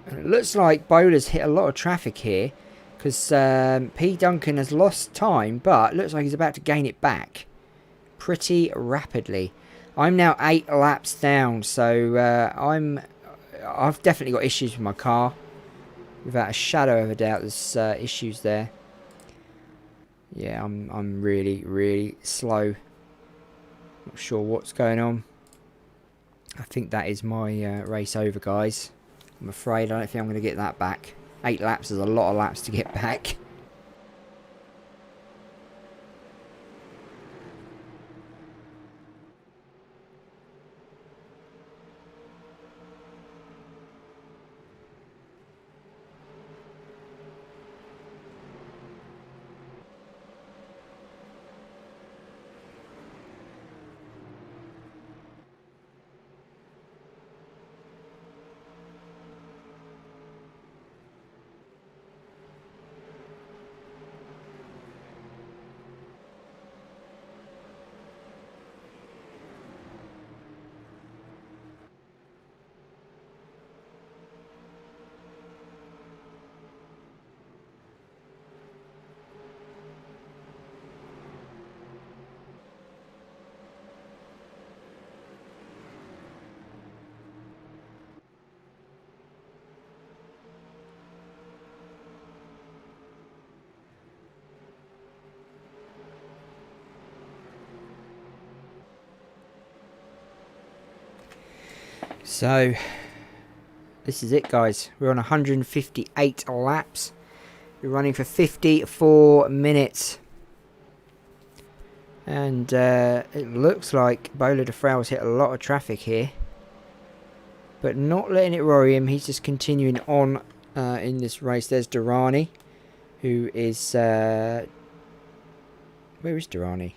And it looks like Bowler's hit a lot of traffic here, because P. Duncan has lost time, but looks like he's about to gain it back pretty rapidly. I'm now 8 laps down, so I've definitely got issues with my car, without a shadow of a doubt. There's issues there. Yeah, I'm really slow. Not sure what's going on. I think that is my race over, guys. I'm afraid I don't think I'm going to get that back. 8 laps is a lot of laps to get back. So, this is it, guys. We're on 158 laps. We're running for 54 minutes. And it looks like Bowler de Frail's hit a lot of traffic here. But not letting it worry him. He's just continuing on in this race. There's Durrani, who is... where is Durrani?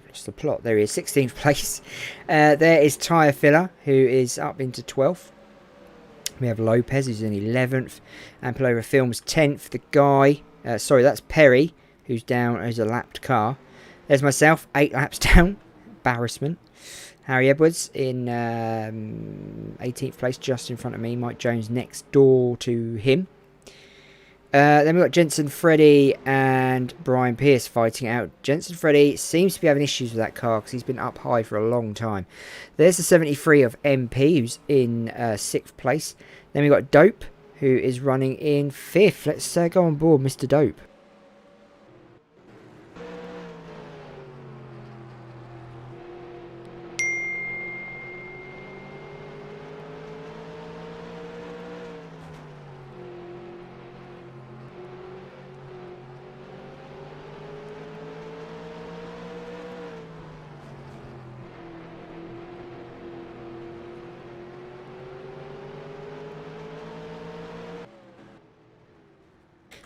Lost the plot. There he is, 16th place. There is Tyre Filler, who is up into 12th. We have Lopez, who's in 11th. Ampelova Films 10th. The guy, sorry, that's Perry, who's down as a lapped car. There's myself, 8 laps down. embarrassment. Harry Edwards in 18th place, just in front of me. Mike Jones next door to him. Then we've got Jensen Freddy and Brian Pierce fighting out. Jensen Freddy seems to be having issues with that car because he's been up high for a long time. There's the 73 of MP, who's in 6th place. Then we've got Dope, who is running in 5th. Let's go on board Mr. Dope.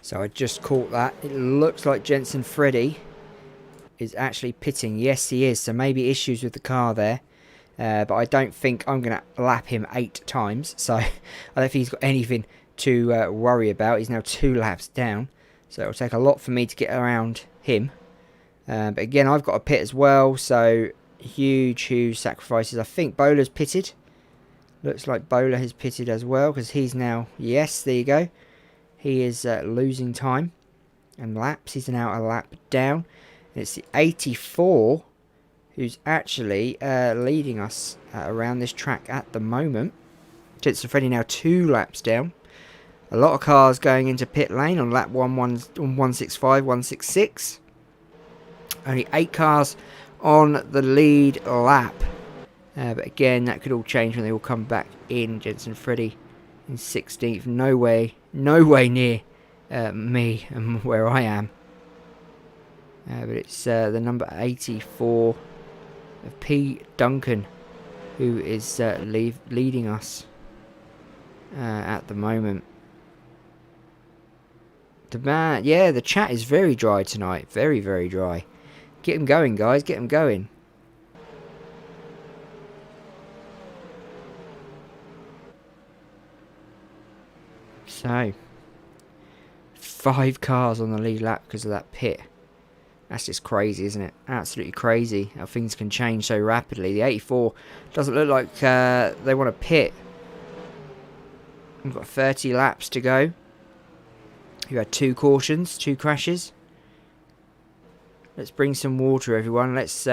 So I just caught that. It looks like Jensen Freddy is actually pitting. Yes, he is. So maybe issues with the car there. But I don't think I'm going to lap him 8 times. So I don't think he's got anything to worry about. He's now 2 laps down. So it'll take a lot for me to get around him. But again, I've got a pit as well. So huge sacrifices. I think Bowler's pitted. Looks like Bowler has pitted as well. Because he's now... Yes, there you go. He is losing time and laps. He's now a lap down. And it's the 84 who's actually leading us around this track at the moment. Jensen Freddy now 2 laps down. A lot of cars going into pit lane on lap 165, 166. Only 8 cars on the lead lap. But again, that could all change when they all come back in. Jensen Freddy in 16th. No way near me and where I am. But it's the number 84 of P. Duncan who is leading us at the moment. The chat is very dry tonight. Very, very dry. Get him going, guys. Get him going. So, 5 cars on the lead lap because of that pit. That's just crazy, isn't it? Absolutely crazy how things can change so rapidly. The 84 doesn't look like they want to pit. We've got 30 laps to go. You had 2 cautions, 2 crashes. Let's bring some water, everyone. Let's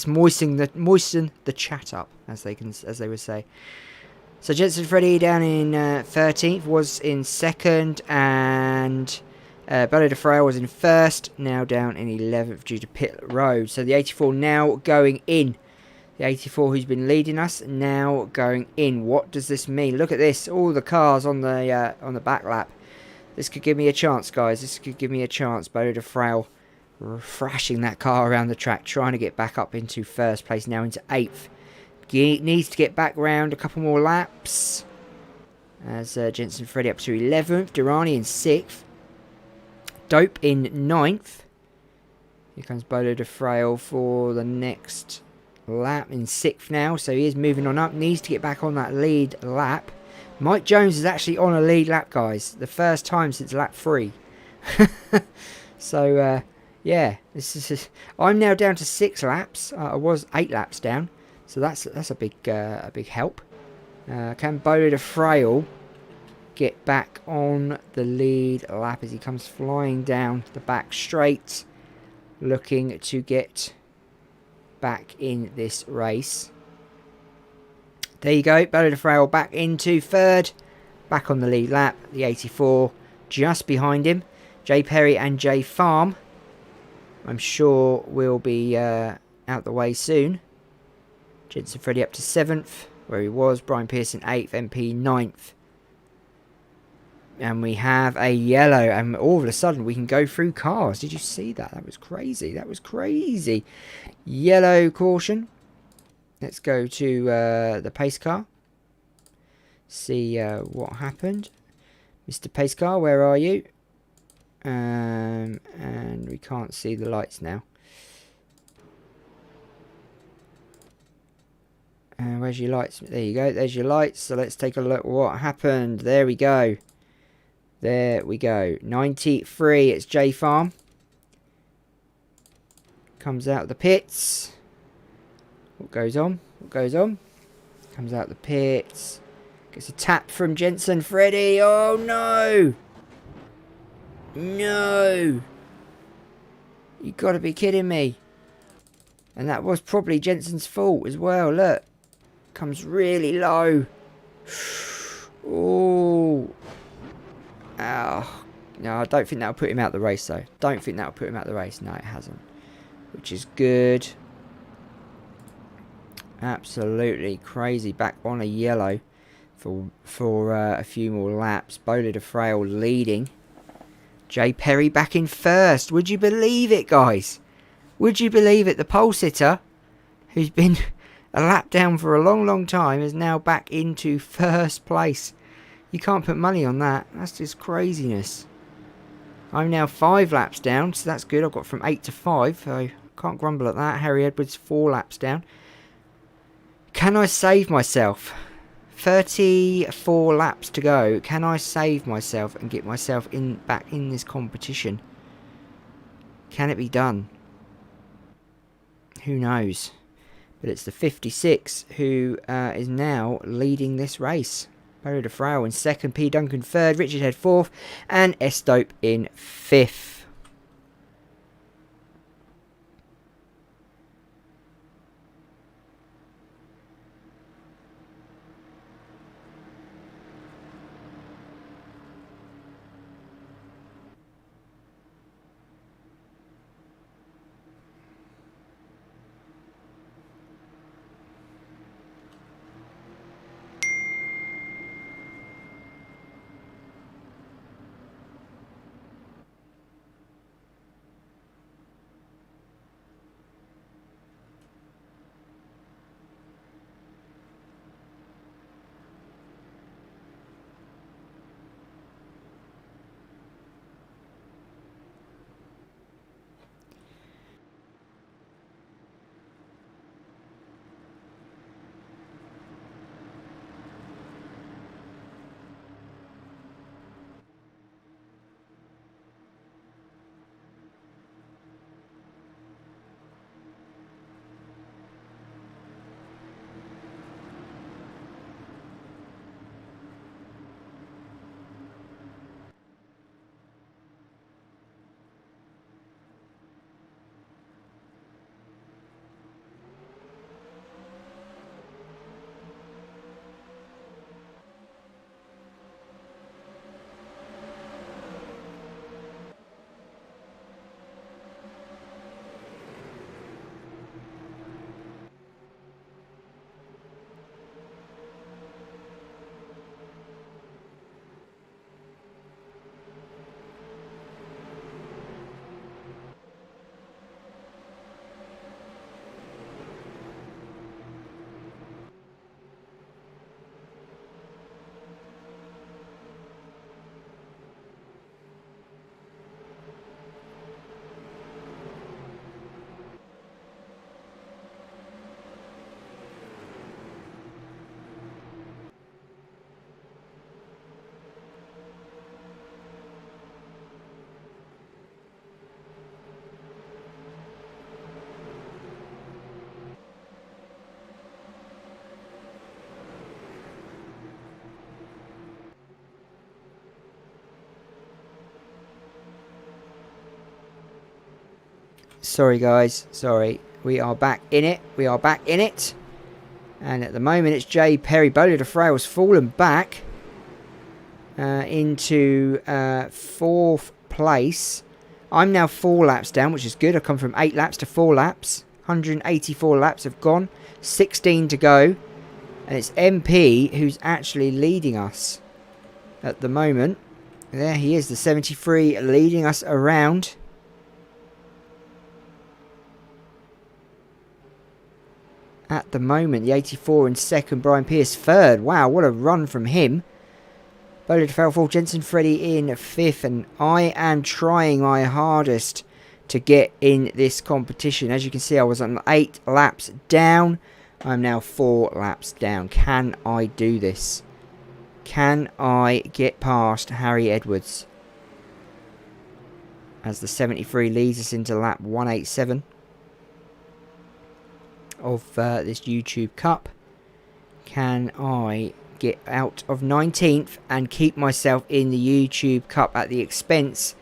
moisten the chat up, as they would say. So Jensen Freddy down in 13th, was in 2nd, and Bello de Frail was in 1st, now down in 11th due to pit road. So the 84 now going in. The 84 who's been leading us now going in. What does this mean? Look at this, all the cars on the back lap. This could give me a chance, guys. This could give me a chance. Bello de Frail thrashing that car around the track, trying to get back up into 1st place, now into 8th. Needs to get back round a couple more laps. As Jensen Freddy up to 11th. Durrani in 6th. Dope in 9th. Here comes Bolo de Frail for the next lap in 6th now. So he is moving on up. Needs to get back on that lead lap. Mike Jones is actually on a lead lap, guys. The first time since lap 3. So, yeah. I'm now down to 6 laps. I was 8 laps down. So that's a big help. Can Bolo de Frail get back on the lead lap as he comes flying down the back straight, looking to get back in this race. There you go, Bolo de Frail back into 3rd, back on the lead lap. The 84 just behind him. Jay Perry and Jay Farm, I'm sure, will be out the way soon. Jensen Freddy up to 7th, where he was. Brian Pearson 8th, MP 9th. And we have a yellow, and all of a sudden we can go through cars. Did you see that? That was crazy. That was crazy. Yellow caution. Let's go to the pace car. See what happened. Mr. Pace car, where are you? And we can't see the lights now. Where's your lights? There you go. There's your lights. So let's take a look what happened. There we go. There we go. 93. It's J Farm. Comes out of the pits. What goes on? What goes on? Comes out the pits. Gets a tap from Jensen Freddy. Oh no! No! You gotta be kidding me. And that was probably Jensen's fault as well. Look. Comes really low. Oh. Ow. No, I don't think that'll put him out the race though. Don't think that'll put him out the race. No, it hasn't. Which is good. Absolutely crazy. Back on a yellow for a few more laps. Bowler de Frail leading. Jay Perry back in first. Would you believe it, guys? Would you believe it? The pole sitter, who's been a lap down for a long, long time, is now back into first place. You can't put money on that. That's just craziness. I'm now 5 laps down, so that's good. I've got from 8 to 5, so can't grumble at that. Harry Edwards 4 laps down. Can I save myself? 34 laps to go. Can I save myself and get myself back in this competition? Can it be done? Who knows? But it's the 56 who is now leading this race. Barry de Frail in second, P. Duncan third, Richard Head fourth, and Estope in fifth. Sorry guys, sorry. We are back in it. We are back in it. And at the moment it's Jay Perry. Bowler de Frail's fallen back into 4th place. I'm now 4 laps down, which is good. I've come from 8 laps to 4 laps. 184 laps have gone. 16 to go. And it's MP who's actually leading us at the moment. There he is, the 73 leading us around. At the moment, the 84 in second, Brian Pierce third. Wow, what a run from him. Bowler de Frail fourth, Jensen Freddy in fifth, and I am trying my hardest to get in this competition. As you can see, I was on 8 laps down. I'm now 4 laps down. Can I do this? Can I get past Harry Edwards? As the 73 leads us into lap 187. of this YouTube Cup. Can I get out of 19th and keep myself in the YouTube Cup at the expense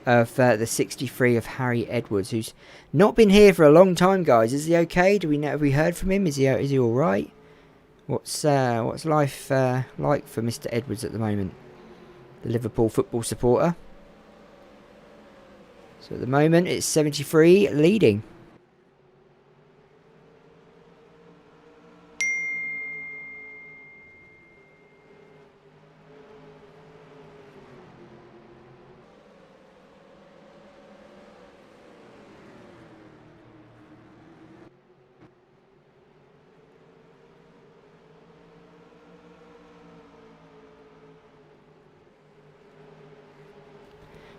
of the 63 of Harry Edwards, who's not been here for a long time, guys? Is he okay? Do we know? Have we heard from him? Is he all right? What's life like for Mr. Edwards at the moment? The Liverpool football supporter. So at the moment it's 73 leading.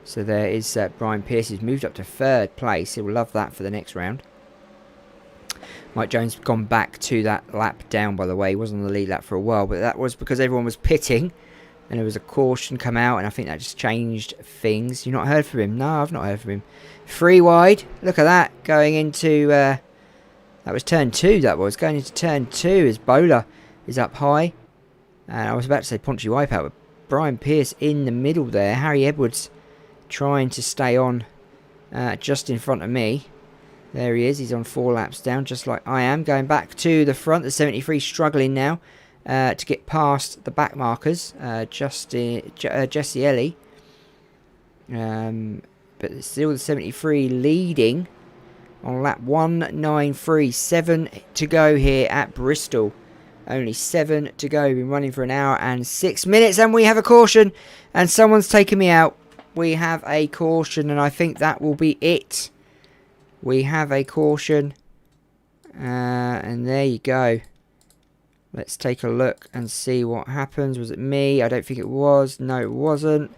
So there is Brian Pearce, who's moved up to 3rd place. He'll love that for the next round. Mike Jones gone back to that lap down, by the way. He was on the lead lap for a while, but that was because everyone was pitting. And there was a caution come out, and I think that just changed things. You've not heard from him? No, I've not heard from him. 3 wide. Look at that. Going into... that was turn 2, that was. Going into turn 2 as Bowler is up high. And I was about to say Ponchy Wipeout, but Brian Pearce in the middle there. Harry Edwards trying to stay on just in front of me. There he is. He's on 4 laps down, just like I am. Going back to the front. The 73 struggling now to get past the back markers. Jesse Ellie. But it's still the 73 leading on lap 193. 7 to go here at Bristol. Only 7 to go. Been running for an hour and 6 minutes. And we have a caution. And someone's taken me out. We have a caution, and I think that will be it. We have a caution, and there you go. Let's take a look and see what happens. Was it me? I don't think it was. No, it wasn't.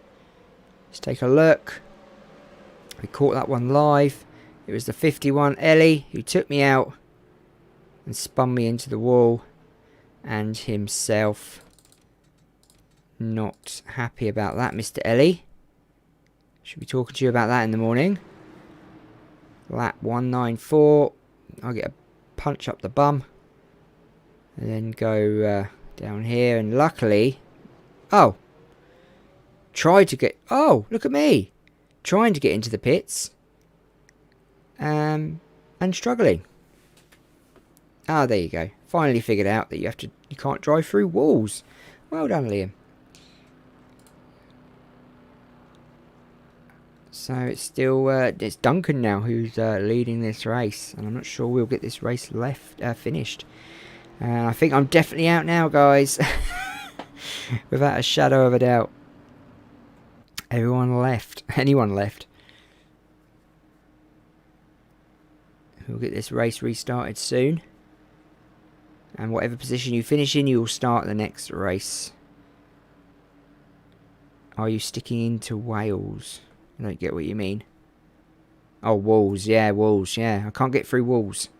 Let's take a look. We caught that one live. It was the 51 Ellie who took me out and spun me into the wall, and himself. Not happy about that, Mr. Ellie. Should be talking to you about that in the morning. Lap 194. I'll get a punch up the bum. And then go down here. And luckily... Oh! Tried to get... Oh! Look at me! Trying to get into the pits. And struggling. Ah, there you go. Finally figured out that you can't drive through walls. Well done, Liam. So it's still it's Duncan now who's leading this race, and I'm not sure we'll get this race finished. I think I'm definitely out now, guys, without a shadow of a doubt. Anyone left? We'll get this race restarted soon, and whatever position you finish in, you will start the next race. Are you sticking into Wales? I don't get what you mean. Oh, walls. Yeah, walls. Yeah, I can't get through walls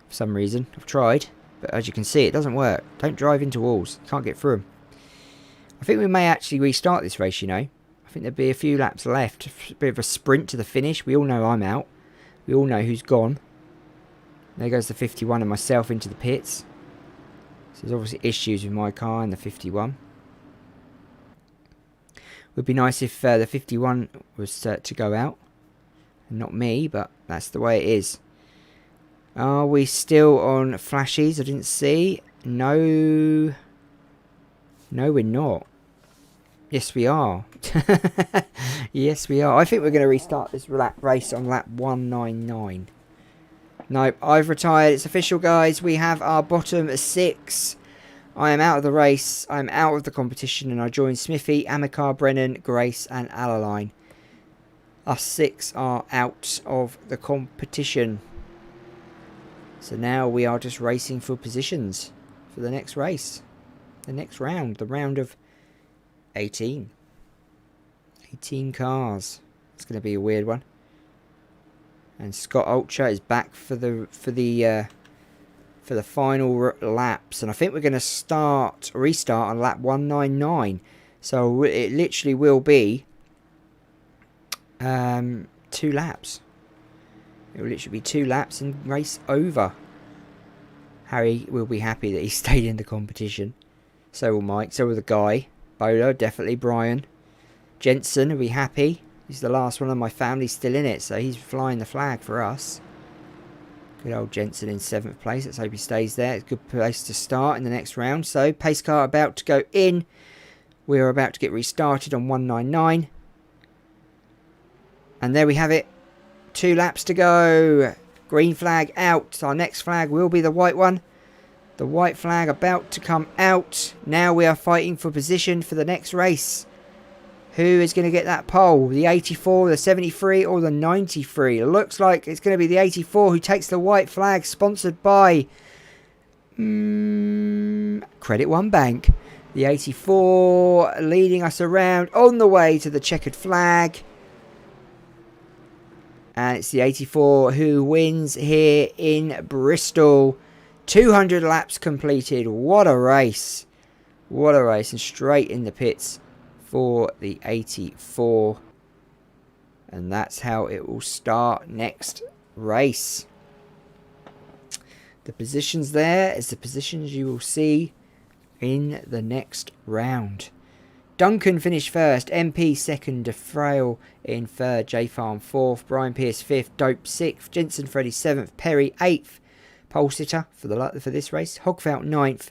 for some reason. I've tried, but as you can see, it doesn't work. Don't drive into walls. You can't get through them. I think we may actually restart this race, you know. I think there'll be a few laps left. A bit of a sprint to the finish. We all know I'm out. We all know who's gone. There goes the 51 and myself into the pits. So there's obviously issues with my car and the 51. Would be nice if the 51 was to go out. And not me, but that's the way it is. Are we still on flashies? I didn't see. No. No, we're not. Yes, we are. Yes, we are. I think we're going to restart this race on lap 199. Nope, I've retired. It's official, guys. We have our bottom 6. I am out of the race, I'm out of the competition, and I join Smithy, Amilcar, Brennan, Grace and Alaline. Us 6 are out of the competition. So now we are just racing for positions for the next race. The next round, the round of 18. 18 cars. It's going to be a weird one. And Scott Ultra is back for the final laps, and I think we're going to restart on lap 199. So it literally will be 2 laps. It will literally be 2 laps and race over. Harry will be happy that he stayed in the competition. So will Mike. So will the guy. Bowler, definitely. Brian. Jensen will be happy. He's the last one of my family still in it. So he's flying the flag for us. Good old Jensen in 7th place. Let's hope he stays there. It's a good place to start in the next round. So pace car about to go in. We are about to get restarted on 199. And there we have it. 2 laps to go. Green flag out. Our next flag will be the white one. The white flag about to come out. Now we are fighting for position for the next race. Who is going to get that pole? The 84, the 73 or the 93? It looks like it's going to be the 84 who takes the white flag, sponsored by Credit One Bank. The 84 leading us around on the way to the checkered flag. And it's the 84 who wins here in Bristol. 200 laps completed. What a race. What a race. And straight in the pits for the 84. And that's how it will start next race. The positions there is the positions you will see in the next round. Duncan finished first, MP second, DeFrail in third, J Farm fourth, Brian Pierce fifth, Dope sixth, Jensen Freddy seventh, Perry eighth, pole sitter for this race, Hogfelt ninth,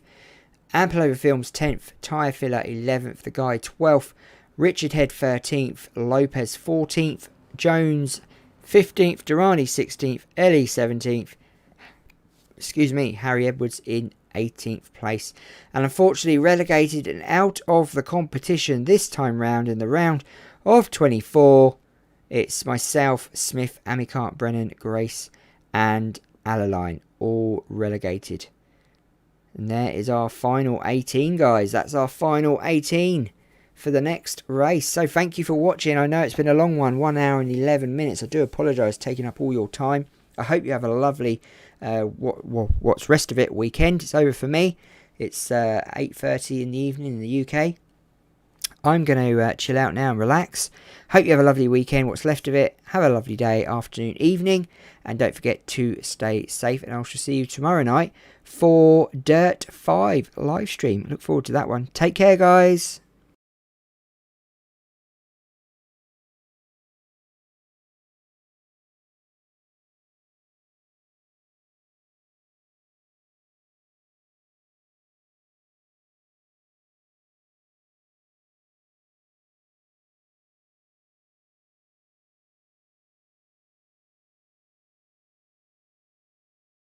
Ampelover Films 10th, Tyre Filler 11th, The Guy 12th, Richard Head 13th, Lopez 14th, Jones 15th, Durrani 16th, Ellie 17th, Harry Edwards in 18th place, and unfortunately relegated and out of the competition this time round in the round of 24. It's myself, Smith, Amicart, Brennan, Grace and Alaline, all relegated. And there is our final 18, guys. That's our final 18 for the next race. So thank you for watching. I know it's been a long one, 1 hour and 11 minutes. I do apologise for taking up all your time. I hope you have a lovely what's rest of it weekend. It's over for me. It's 8:30 in the evening in the UK. I'm going to chill out now and relax. Hope you have a lovely weekend. What's left of it. Have a lovely day, afternoon, evening. And don't forget to stay safe. And I shall see you tomorrow night for Dirt 5 live stream. Look forward to that one. Take care, guys.